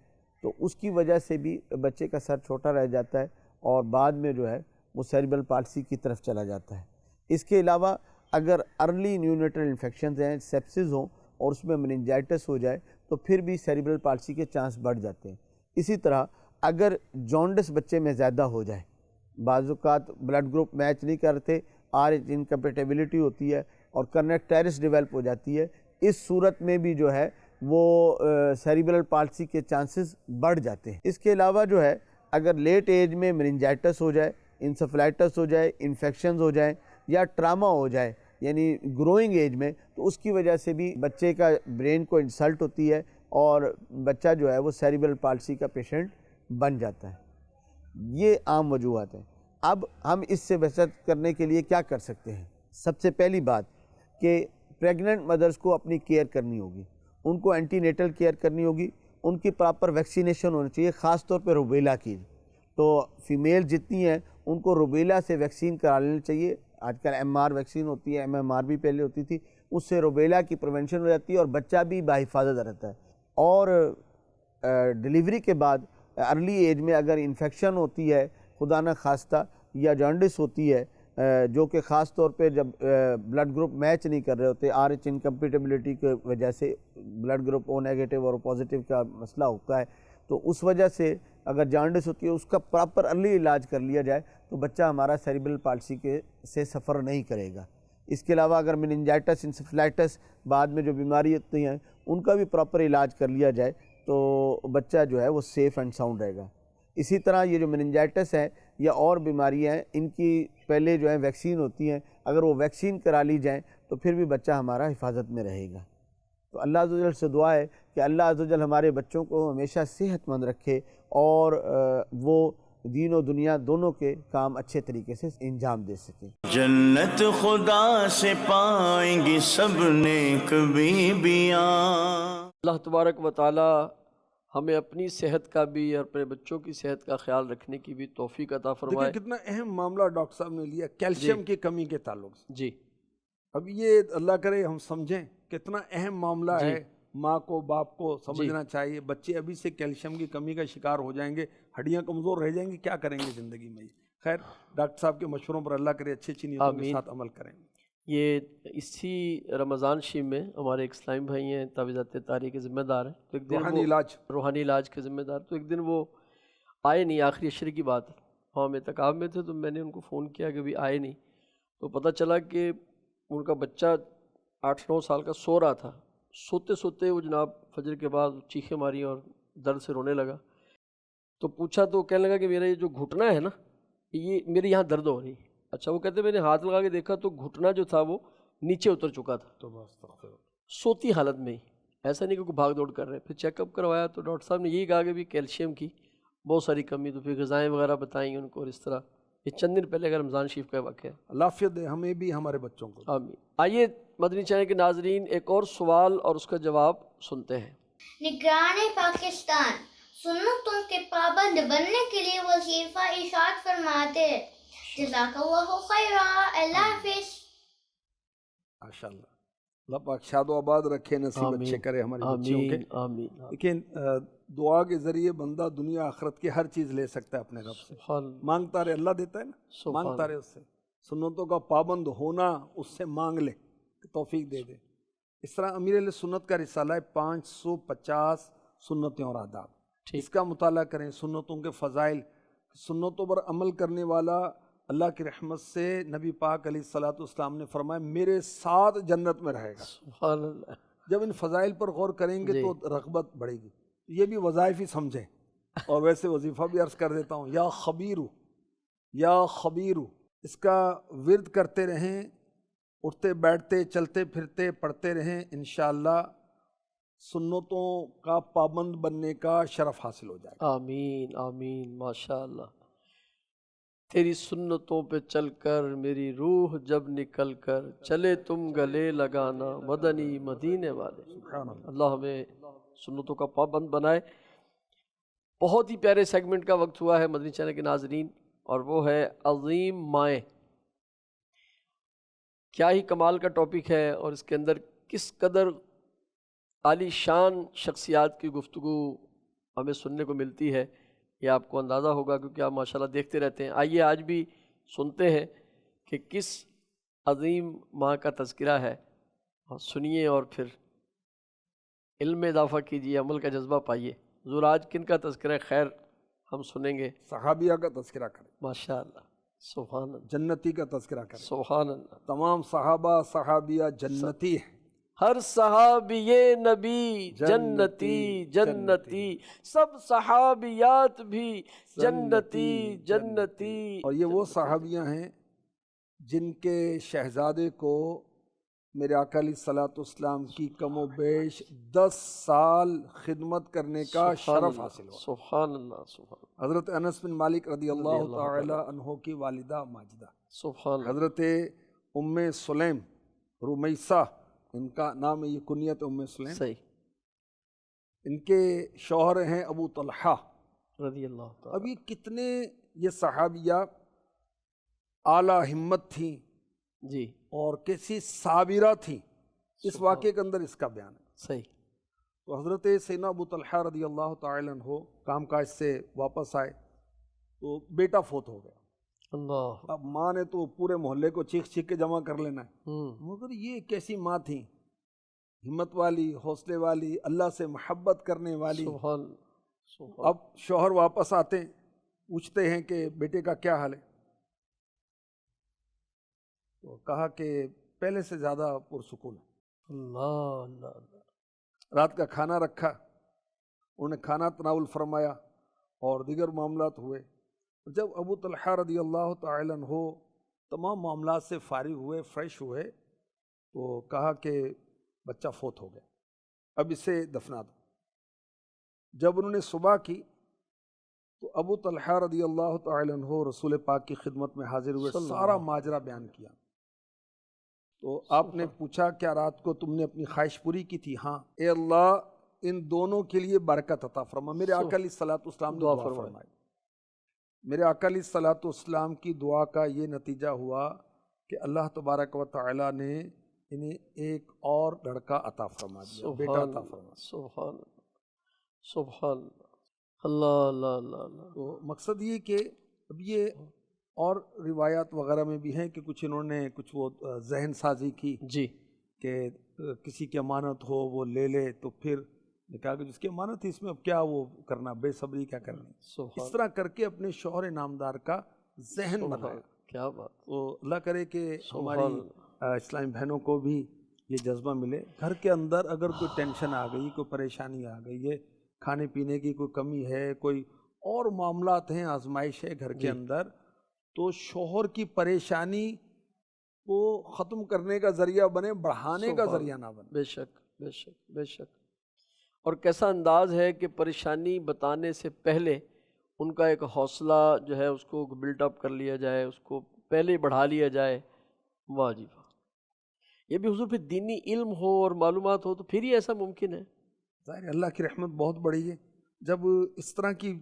تو اس کی وجہ سے بھی بچے کا سر چھوٹا رہ جاتا ہے اور بعد میں جو ہے وہ سیریبرل پالسی کی طرف چلا جاتا ہے. اس کے علاوہ اگر ارلی نیونیٹل انفیکشنز ہیں, سیپسز ہوں اور اس میں مننجائٹس ہو جائے تو پھر بھی سیریبرل پالسی کے چانس بڑھ جاتے ہیں. اسی طرح اگر جانڈس بچے میں زیادہ ہو جائے, بعض اوقات بلڈ گروپ میچ نہیں کرتے, آر ایچ انکمپیٹیبلٹی ہوتی ہے اور کرنیکٹائرس ڈیولپ ہو جاتی ہے, اس صورت میں بھی جو ہے وہ سیریبرل پالسی کے چانسز بڑھ جاتے ہیں. اس کے علاوہ جو ہے اگر لیٹ ایج میں مننجائٹس ہو جائے, انسفلائٹس ہو جائے, انفیکشنز ہو جائیں یا ٹراما ہو جائے یعنی گروئنگ ایج میں, تو اس کی وجہ سے بھی بچے کا برین کو انسلٹ ہوتی ہے اور بچہ جو ہے وہ سیریبرل پالسی کا پیشنٹ بن جاتا ہے. یہ عام وجوہات ہیں. اب ہم اس سے بچت کرنے کے لیے کیا کر سکتے ہیں؟ سب سے پہلی بات کہ پریگننٹ مدرز کو اپنی کیئر کرنی ہوگی, ان کو اینٹی نیٹل کیئر کرنی ہوگی, ان کی پراپر ویکسینیشن ہونی چاہیے, خاص طور پہ روبیلا کی. تو فیمیل جتنی ہیں ان کو روبیلا سے ویکسین کرا لینی چاہیے. آج کل ایم آر ویکسین ہوتی ہے, ایم ایم آر بھی پہلے ہوتی تھی, اس سے روبیلا کی پریونشن ہو جاتی ہے اور بچہ بھی باحفاظت رہتا ہے. اور ڈلیوری کے بعد ارلی ایج میں اگر انفیکشن ہوتی ہے خدا نہ خواستہ یا جانڈس ہوتی ہے جو کہ خاص طور پہ جب بلڈ گروپ میچ نہیں کر رہے ہوتے, آر ایچ انکمپیٹیبلٹی کی وجہ سے بلڈ گروپ او نیگیٹو اور پازیٹیو کا مسئلہ ہوتا ہے, تو اس وجہ سے اگر جانڈس ہوتی ہے اس کا پراپر ارلی علاج کر لیا جائے تو بچہ ہمارا سیریبرل پالسی سے سفر نہیں کرے گا. اس کے علاوہ اگر میننجائٹس انسیفلائٹس بعد میں جو بیماری ہوتی ہیں ان کا بھی پراپر علاج کر لیا جائے تو بچہ جو ہے وہ سیف اینڈ ساؤنڈ رہے گا. اسی طرح یہ جو میننجائٹس ہے یا اور بیماریاں ہیں ان کی پہلے جو ہے ویکسین ہوتی ہیں, اگر وہ ویکسین کرا لی جائیں تو پھر بھی بچہ ہمارا حفاظت میں رہے گا. تو اللہ عز و جل سے دعا ہے کہ اللہ عز و جل ہمارے بچوں کو ہمیشہ صحت مند رکھے اور وہ دین و دنیا دونوں کے کام اچھے طریقے سے انجام دے سکیں. جنت خدا سے پائیں گی سب نیک بیویاں. اللہ تبارک و تعالی ہمیں اپنی صحت کا بھی اور اپنے بچوں کی صحت کا خیال رکھنے کی بھی توفیق عطا فرمائے. دیکھیں کتنا اہم معاملہ ڈاکٹر صاحب نے لیا کیلشیم کی کمی کے تعلق سے. جی اب یہ اللہ کرے ہم سمجھیں کتنا اہم معاملہ ہے, ماں کو باپ کو سمجھنا چاہیے. بچے ابھی سے کیلشیم کی کمی کا شکار ہو جائیں گے, ہڈیاں کمزور رہ جائیں گی, کیا کریں گے زندگی میں. خیر ڈاکٹر صاحب کے مشوروں پر اللہ کرے اچھی نیتوں کے ساتھ عمل کریں. یہ اسی رمضان شریف میں ہمارے ایک اسلامی بھائی ہیں تعویذات طاری کے ذمہ دار ہیں, تو ایک دن روحانی علاج کے ذمہ دار, تو ایک دن وہ آئے نہیں, آخری عشرے کی بات ہے, ہم اعتکاف میں تھے تو میں نے ان کو فون کیا کہ ابھی آئے نہیں, تو پتہ چلا کہ ان کا بچہ 8-9 سال کا سو رہا تھا. سوتے سوتے وہ جناب فجر کے بعد چیخیں ماری اور درد سے رونے لگا. تو پوچھا تو کہنے لگا کہ میرا یہ جو گھٹنا ہے نا یہ میرے یہاں درد ہو رہی. اچھا, وہ کہتے میں نے ہاتھ لگا کے دیکھا تو گھٹنا جو تھا وہ نیچے اتر چکا تھا, سوتی حالت میں ہی, ایسا نہیں کہ کوئی بھاگ دوڑ کر رہے. پھر چیک اپ کروایا تو ڈاکٹر صاحب نے یہی کہا کہ بھی کیلشیم کی بہت ساری کمی, تو پھر غذائیں وغیرہ بتائیں ان کو, اور اس طرح یہ چند دن پہلے اگر رمضان شریف کا واقعہ ہے. اللہ عافیت دے ہمیں بھی ہمارے بچوں کو. آمین. آئیے مدنی چینل کے ناظرین ایک اور سوال اور اس کا جواب سنتے ہیں. نگران پاکستان سنتوں کے پابند بننے کے لیے وظیفہ ارشاد فرماتے. جزاک اللہ خیرا. اللہ حافظ. ماشاءاللہ, اللہ پاک شاد و آباد رکھے, نصیب اچھے کرے ہمارے بچوں کے. آمین. لیکن دعا کے ذریعے بندہ دنیا آخرت کی ہر چیز لے سکتا ہے اپنے رب سے. مانگتا رہے, اللہ دیتا ہے نا, مانگتا رہے اس سے. سنتوں کا پابند ہونا اس سے مانگ لے, توفیق دے دے. اس طرح امیر علیہ سنت کا رسالہ ہے 550 سنتیں اور آداب, اس کا مطالعہ کریں. سنتوں کے فضائل, سنتوں پر عمل کرنے والا اللہ کی رحمت سے نبی پاک علیہ الصلوۃ والسلام نے فرمایا میرے ساتھ جنت میں رہے گا. سبحان اللہ. جب ان فضائل پر غور کریں گے تو رغبت بڑھے گی. یہ بھی وظائف ہی سمجھیں. اور ویسے وظیفہ بھی عرض کر دیتا ہوں, یا خبیرو یا خبیرو, اس کا ورد کرتے رہیں, اٹھتے بیٹھتے چلتے پھرتے پڑھتے رہیں, انشاءاللہ سنتوں کا پابند بننے کا شرف حاصل ہو جائے گا. آمین آمین. ماشاء اللہ. تیری سنتوں پہ چل کر میری روح جب نکل کر چلے تم گلے لگانا مدنی مدینے والے. اللہ ہمیں سنتوں کا پابند بنائے. بہت ہی پیارے سیگمنٹ کا وقت ہوا ہے مدنی چینل کے ناظرین, اور وہ ہے عظیم مائیں. کیا ہی کمال کا ٹاپک ہے, اور اس کے اندر کس قدر عالی شان شخصیات کی گفتگو ہمیں سننے کو ملتی ہے, یہ آپ کو اندازہ ہوگا کیونکہ آپ ماشاءاللہ دیکھتے رہتے ہیں. آئیے آج بھی سنتے ہیں کہ کس عظیم ماں کا تذکرہ ہے, اور سنیے اور پھر علم میں اضافہ کیجیے, عمل کا جذبہ پائیے. حضور آج کن کا تذکرہ خیر ہم سنیں گے؟ صحابیہ کا تذکرہ کریں. ماشاءاللہ. سبحان اللہ. جنتی کا تذکرہ کریں. سبحان اللہ. تمام صحابہ صحابیہ جنتی ہیں. ہر صحابی نبی جنتی جنتی, سب صحابیات بھی جنتی جنتی. اور یہ وہ صحابیاں ہیں جن کے شہزادے کو میرے آقا علیہ الصلوۃ والسلام کی کم و بیش 10 سال خدمت کرنے کا شرف حاصل ہوا. سبحان اللہ. سبحان اللہ. حضرت انس بن مالک رضی اللہ تعالی عنہ کی والدہ ماجدہ, سبحان اللہ. حضرت ام سلیم رمیسہ ان کا نام ہے, یہ کنیت ام سلیم. صحیح. ان کے شوہر ہیں ابو طلحہ رضی اللہ تعالی. ابھی کتنے یہ صحابیہ اعلیٰ ہمت تھیں جی, اور کیسی صابرہ تھیں. اس واقعے کے اندر اس کا بیان ہے۔ صحیح۔ تو حضرت سیدنا ابو طلحہ رضی اللہ تعالی عنہ کام کاج سے واپس آئے تو بیٹا فوت ہو گیا۔ اللہ۔ اب ماں نے تو پورے محلے کو چیخ چیخ کے جمع کر لینا ہے، مگر یہ کیسی ماں تھی، ہمت والی، حوصلے والی، اللہ سے محبت کرنے والی۔ سبحان سبحان۔ اب شوہر واپس آتے ہیں، پوچھتے ہیں کہ بیٹے کا کیا حال ہے، تو کہا کہ پہلے سے زیادہ پرسکون ہے۔ اللہ اللہ اللہ۔ رات کا کھانا رکھا، انہوں نے کھانا تناول فرمایا اور دیگر معاملات ہوئے۔ جب ابو طلحہ رضی اللہ تعالی عنہ تمام معاملات سے فارغ ہوئے، فریش ہوئے، تو کہا کہ بچہ فوت ہو گیا، اب اسے دفنا دو۔ جب انہوں نے صبح کی تو ابو طلحہ رضی اللہ تعالی عنہ رسول پاک کی خدمت میں حاضر ہوئے، سارا ماجرا بیان کیا۔ تو آپ نے پوچھا کیا رات کو تم نے اپنی خواہش پوری کی تھی؟ ہاں۔ اے اللہ ان دونوں کے لیے برکت عطا فرما۔ میرے آقا علیہ الصلوۃ والسلام نے دعا فرمائی۔ میرے آقا علیہ الصلوۃ والسلام کی دعا کا یہ نتیجہ ہوا کہ اللہ تبارک و تعالی نے انہیں ایک اور لڑکا عطا فرما دیا، بیٹا عطا فرما دیا۔ سبحان سبحان اللہ اللہ اللہ اللہ۔ تو مقصد یہ کہ اب یہ اور روایات وغیرہ میں بھی ہیں کہ کچھ انہوں نے کچھ وہ ذہن سازی کی جی کہ کسی کی امانت ہو وہ لے لے، تو پھر کہا کہ جس کی امانت تھی اس میں اب کیا وہ کرنا، بے صبری کیا کرنی، اس طرح کر کے اپنے شوہر نامدار کا ذہن بنایا۔ کیا بات۔ تو اللہ کرے کہ ہماری اسلامی بہنوں کو بھی یہ جذبہ ملے، گھر کے اندر اگر کوئی ٹینشن آ گئی، کوئی پریشانی آ گئی ہے، کھانے پینے کی کوئی کمی ہے، کوئی اور معاملات ہیں، آزمائش ہے گھر کے اندر، تو شوہر کی پریشانی کو ختم کرنے کا ذریعہ بنے، بڑھانے کا ذریعہ نہ بنے۔ بے شک بے شک بے شک۔ اور کیسا انداز ہے کہ پریشانی بتانے سے پہلے ان کا ایک حوصلہ جو ہے اس کو بلڈ اپ کر لیا جائے، اس کو پہلے بڑھا لیا جائے۔ واہ جی واہ۔ یہ بھی حضور پھر دینی علم ہو اور معلومات ہو تو پھر ہی ایسا ممکن ہے۔ ظاہر ہے اللہ کی رحمت بہت بڑی ہے، جب اس طرح کی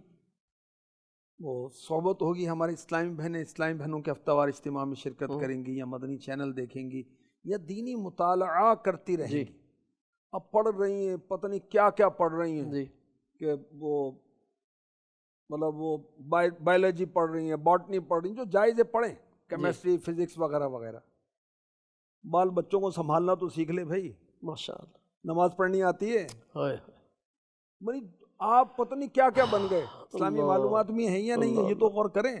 وہ صحبت ہوگی، ہماری اسلامی بہنوں کے ہفتہ وار اجتماع میں شرکت کریں گی، یا مدنی چینل دیکھیں گی، یا دینی مطالعہ کرتی رہیں گی۔ اب پڑھ رہی ہیں، پتہ نہیں کیا کیا پڑھ رہی ہیں، کہ وہ مطلب وہ بایولوجی پڑھ رہی ہیں، باٹنی پڑھ رہی ہیں، جو جائز ہے پڑھیں، کیمسٹری، فزکس وغیرہ وغیرہ۔ بال بچوں کو سنبھالنا تو سیکھ لے بھائی، ماشاء اللہ۔ نماز پڑھنی آتی ہے، ہائے بھائی آپ پتہ نہیں کیا کیا بن گئے، اسلامی معلومات میں ہیں یا نہیں ہیں، یہ تو غور کریں،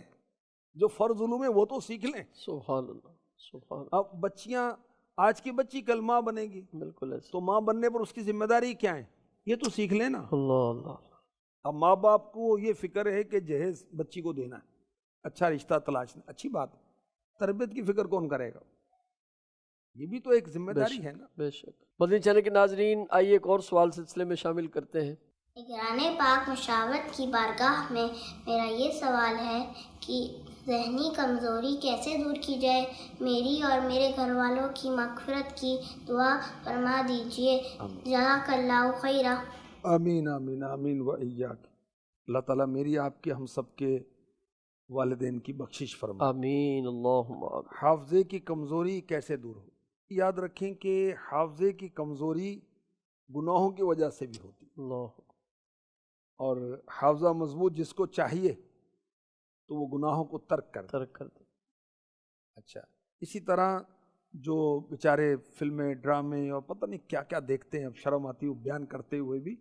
جو فرض علوم ہے وہ تو سیکھ لیں۔ سبحان اللہ سبحان۔ اب بچیاں، آج کی بچی کل ماں بنے گی، بالکل ایسا۔ تو ماں بننے پر اس کی ذمہ داری کیا ہے، یہ تو سیکھ لیں نا۔ اللہ اللہ۔ اب ماں باپ کو یہ فکر ہے کہ جہیز بچی کو دینا ہے، اچھا رشتہ تلاشنا، اچھی بات ہے، تربیت کی فکر کون کرے گا، یہ بھی تو ایک ذمہ داری ہے نا۔ بے شک۔ مدنی چینل کے ناظرین، آئیے ایک اور سوال سلسلے میں شامل کرتے ہیں۔ نگران پاک مشاورت کی بارگاہ میں میرا یہ سوال ہے کہ ذہنی کمزوری کیسے دور کی جائے؟ میری اور میرے گھر والوں کی مغفرت کی دعا فرما دیجیے، جزاک اللہ خیرہ۔ آمین آمین آمین و ایاک۔ اللہ تعالیٰ میری آپ کے ہم سب کے والدین کی بخشش فرمائے۔ آمین اللہم آمین۔ حافظے کی کمزوری کیسے دور ہو؟ یاد رکھیں کہ حافظے کی کمزوری گناہوں کی وجہ سے بھی ہوتی ہے، اللہ۔ اور حافظہ مضبوط جس کو چاہیے تو وہ گناہوں کو ترک کر دے۔ اچھا، اسی طرح جو بیچارے فلمیں، ڈرامے اور پتہ نہیں کیا کیا دیکھتے ہیں، اب شرم آتی ہے بیان کرتے ہوئے بھی،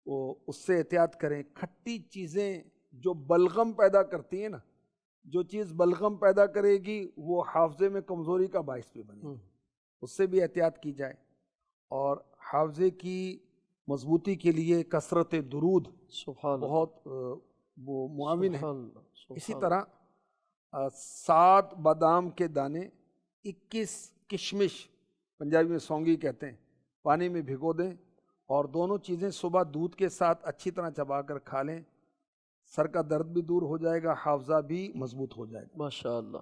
وہ اس سے احتیاط کریں۔ کھٹی چیزیں جو بلغم پیدا کرتی ہیں نا، جو چیز بلغم پیدا کرے گی وہ حافظے میں کمزوری کا باعث بھی بنے گی، اس سے بھی احتیاط کی جائے۔ اور حافظے کی مضبوطی کے لیے کثرت درود بہت وہ معاون ہے۔ اسی طرح 7 بادام کے دانے، 21 کشمش، پنجابی میں سونگی کہتے ہیں، پانی میں بھگو دیں، اور دونوں چیزیں صبح دودھ کے ساتھ اچھی طرح چبا کر کھا لیں، سر کا درد بھی دور ہو جائے گا، حافظہ بھی مضبوط ہو جائے گا۔ ماشاءاللہ۔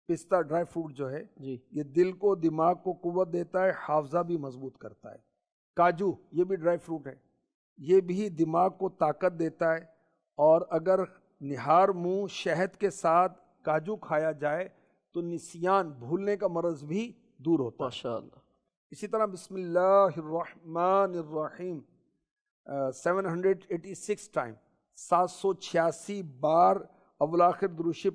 پستہ ڈرائی فروٹ جو ہے یہ دل کو، دماغ کو قوت دیتا ہے، حافظہ بھی مضبوط کرتا ہے۔ کاجو، یہ بھی ڈرائی فروٹ ہے، یہ بھی دماغ کو طاقت دیتا ہے، اور اگر نہار منہ شہد کے ساتھ کاجو کھایا جائے تو نسیان، بھولنے کا مرض بھی دور ہوتا ہے۔ ماشاء اللہ۔ اسی طرح بسم اللہ الرحمن الرحیم 786 ٹائم 786 بار اول آخر دروشی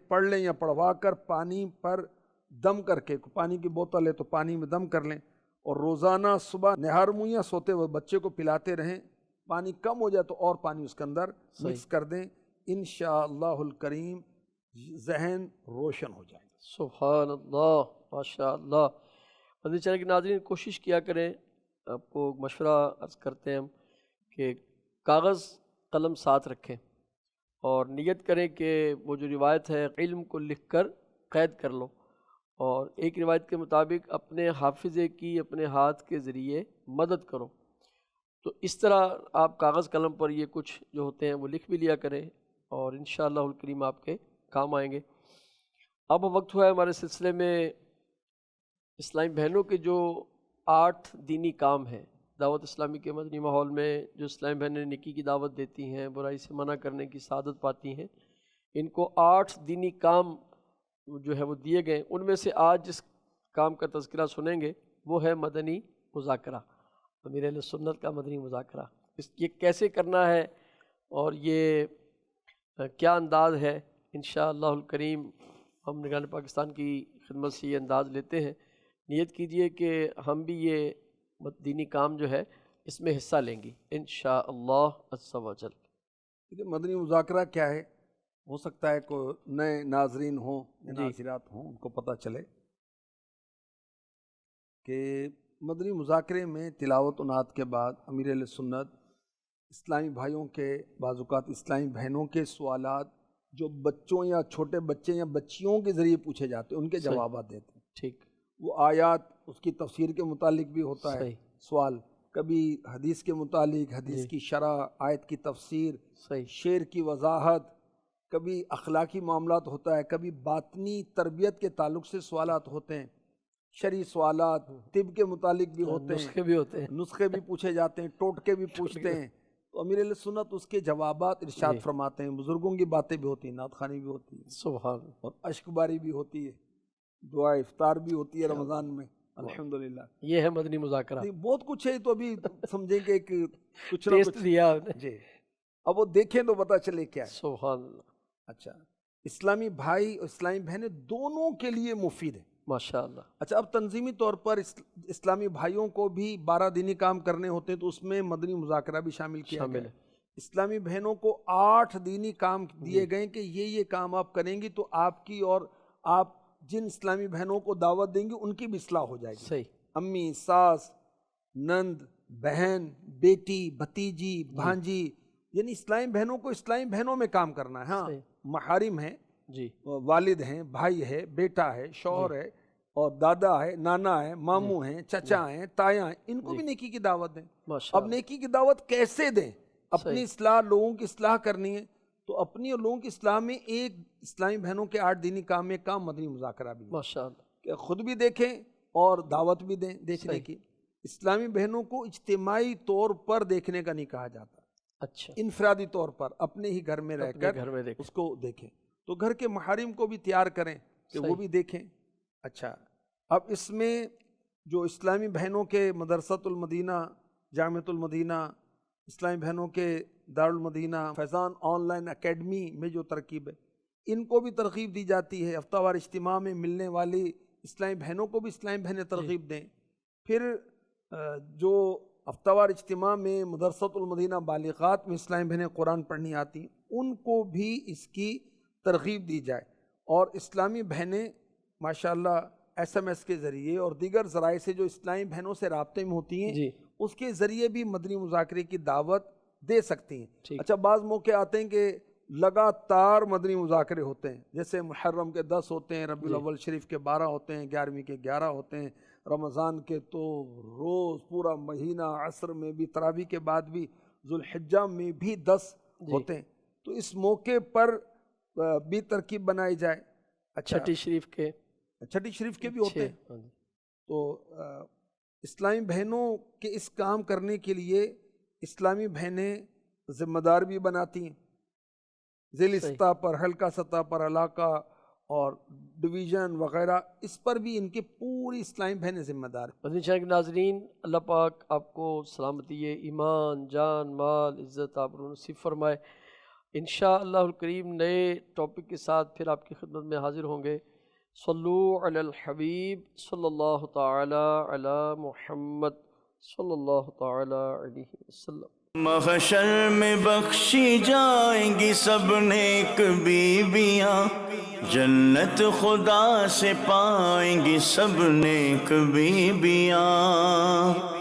پڑھ لیں یا پڑھوا کر پانی پر دم کر کے، پانی کی بوتل ہے تو پانی میں دم کر لیں، اور روزانہ صبح نہار منہ یا سوتے ہوئے بچے کو پلاتے رہیں۔ پانی کم ہو جائے تو اور پانی اس کے اندر مکس کر دیں، انشاءاللہ الکریم ذہن روشن ہو جائے گا۔ سبحان اللہ، ماشاء اللہ۔ مدنی چینل کے ناظرین کوشش کیا کریں، آپ کو مشورہ عرض کرتے ہیں ہم کہ کاغذ قلم ساتھ رکھیں اور نیت کریں کہ وہ جو روایت ہے علم کو لکھ کر قید کر لو، اور ایک روایت کے مطابق اپنے حافظے کی اپنے ہاتھ کے ذریعے مدد کرو۔ تو اس طرح آپ کاغذ قلم پر یہ کچھ جو ہوتے ہیں وہ لکھ بھی لیا کریں، اور انشاءاللہ الکریم آپ کے کام آئیں گے۔ اب وقت ہوا ہے ہمارے سلسلے میں اسلامی بہنوں کے جو 8 دینی کام ہیں دعوت اسلامی کے مدنی ماحول میں، جو اسلامی بہنیں نیکی کی دعوت دیتی ہیں، برائی سے منع کرنے کی سعادت پاتی ہیں، ان کو 8 دینی کام جو ہے وہ دیے گئے۔ ان میں سے آج جس کام کا تذکرہ سنیں گے وہ ہے مدنی مذاکرہ، امیر اہل سنت کا مدنی مذاکرہ۔ یہ کیسے کرنا ہے اور یہ کیا انداز ہے، انشاءاللہ الکریم ہم نگران پاکستان کی خدمت سے یہ انداز لیتے ہیں۔ نیت کیجئے کہ ہم بھی یہ دینی کام جو ہے اس میں حصہ لیں گی انشاءاللہ عز و جل۔ مدنی مذاکرہ کیا ہے؟ ہو سکتا ہے کوئی نئے ناظرین ہوں یا ناظرات ہوں، ان کو پتہ چلے کہ مدنی مذاکرے میں تلاوت و نعت کے بعد امیر اہل سنت اسلامی بھائیوں کے، بعض اوقات اسلامی بہنوں کے سوالات جو بچوں یا چھوٹے بچے یا بچیوں کے ذریعے پوچھے جاتے ہیں ان کے جوابات دیتے ہیں۔ ٹھیک، وہ آیات اس کی تفسیر کے متعلق بھی ہوتا ہے سوال، کبھی حدیث کے متعلق، حدیث کی شرح، آیت کی تفسیر، شعر کی وضاحت، کبھی اخلاقی معاملات ہوتا ہے، کبھی باطنی تربیت کے تعلق سے سوالات ہوتے ہیں، شرعی سوالات، طب کے متعلق بھی ہوتے ہیں، نسخے بھی ہوتے ہیں، نسخے بھی پوچھے جاتے ہیں، ٹوٹکے بھی پوچھتے ہیں، تو امیر اہل سنت اس کے جوابات ارشاد فرماتے ہیں۔ بزرگوں کی باتیں بھی ہوتی ہیں، نعت خوانی بھی ہوتی ہے، سبحان، اور اشک باری بھی ہوتی ہے، دعا افطار بھی ہوتی ہے رمضان میں، الحمدللہ۔ یہ ہے مدنی مذاکرہ، بہت کچھ ہے، تو ابھی سمجھیں کہ ایک کچھ نہ ٹیسٹ کچھ دیا آپ نے۔ جی، اب وہ دیکھیں تو پتہ چلے کیا ہے۔ سبحان اللہ، اچھا، اسلامی بھائی اور اسلامی بہنیں دونوں کے لیے مفید ہے۔ ماشاء اللہ۔ اچھا، اب تنظیمی طور پر اسلامی بھائیوں کو بھی 12 دینی کام کرنے ہوتے ہیں، تو اس میں مدنی مذاکرہ بھی شامل کیا گیا ہے۔ اسلامی بہنوں کو 8 دینی کام دیے گئے کہ یہ کام آپ کریں گی تو آپ کی اور آپ جن اسلامی بہنوں کو دعوت دیں گی ان کی بھی اصلاح ہو جائے گی۔ صحیح، امی، ساس، نند، بہن، بیٹی، بھتیجی، بھانجی، یعنی اسلامی بہنوں کو اسلامی بہنوں میں کام کرنا ہے۔ ہاں، محارم ہیں، جی، والد ہیں، بھائی ہے، بیٹا ہے، شوہر ہے، اور دادا ہے، نانا ہے، ماموں ہیں، چچا ہیں، تایا ہیں، ان کو بھی نیکی کی دعوت دیں۔ اب نیکی کی دعوت کیسے دیں؟ اپنی اصلاح، لوگوں کی اصلاح کرنی ہے تو اپنی اور لوگوں کی اصلاح میں ایک اسلامی بہنوں کے 8 دینی کام میں کام مدنی مذاکرہ بھی ہے، ماشاءاللہ، کہ خود بھی دیکھیں اور دعوت بھی دیں دیکھنے کی۔ اسلامی بہنوں کو اجتماعی طور پر دیکھنے کا نہیں کہا جاتا، اچھا، انفرادی طور پر اپنے ہی گھر میں رہ کر اس کو دیکھیں، تو گھر کے محارم کو بھی تیار کریں کہ وہ بھی دیکھیں۔ اچھا، اب اس میں جو اسلامی بہنوں کے مدرسۃ المدینہ، جامعۃ المدینہ، اسلامی بہنوں کے دارالمدینہ، فیضان آن لائن اکیڈمی میں جو ترکیب ہے، ان کو بھی ترغیب دی جاتی ہے۔ ہفتہ وار اجتماع میں ملنے والی اسلامی بہنوں کو بھی اسلامی بہنیں ترغیب دیں۔ پھر جو ہفتہ وار اجتماع میں مدرسۃ المدینہ بالغات میں اسلامی بہنیں قرآن پڑھنی آتی ہیں، ان کو بھی اس کی ترغیب دی جائے، اور اسلامی بہنیں ماشاءاللہ SMS کے ذریعے اور دیگر ذرائع سے جو اسلامی بہنوں سے رابطے میں ہوتی ہیں اس کے ذریعے بھی مدنی مذاکرے کی دعوت دے سکتی ہیں۔ اچھا، بعض موقع آتے ہیں کہ لگاتار مدنی مذاکرے ہوتے ہیں، جیسے محرم کے 10 ہوتے ہیں، ربیع الاول شریف کے 12 ہوتے ہیں، 11ویں کے 11 ہوتے ہیں، رمضان کے تو روز پورا مہینہ، عصر میں بھی، تراویح کے بعد بھی، ذوالحجہ میں بھی 10 ہوتے ہیں، تو اس موقع پر بھی ترکیب بنائی جائے۔ اچھا، چھٹی شریف کے بھی ہوتے ہیں۔ تو اسلامی بہنوں کے اس کام کرنے کے لیے اسلامی بہنیں ذمہ دار بھی بناتی ہیں، ذیلی سطح پر، حلقہ سطح پر، علاقہ اور ڈویژن وغیرہ، اس پر بھی ان کے پوری اسلامی بہنیں ذمہ دار ہیں۔ مدنی چینل کے ناظرین، اللہ پاک آپ کو سلامتی ایمان، جان، مال، عزت آپ نصیب فرمائے۔ انشاءاللہ الکریم نئے ٹاپک کے ساتھ پھر آپ کی خدمت میں حاضر ہوں گے۔ صلو علی الحبیب صلی اللہ تعالی علی محمد صلی اللہ تعالی علیہ وسلم۔ محشر میں بخشی جائیں گی سب نیک بیویاں، جنت خدا سے پائیں گی سب نیک بیویاں۔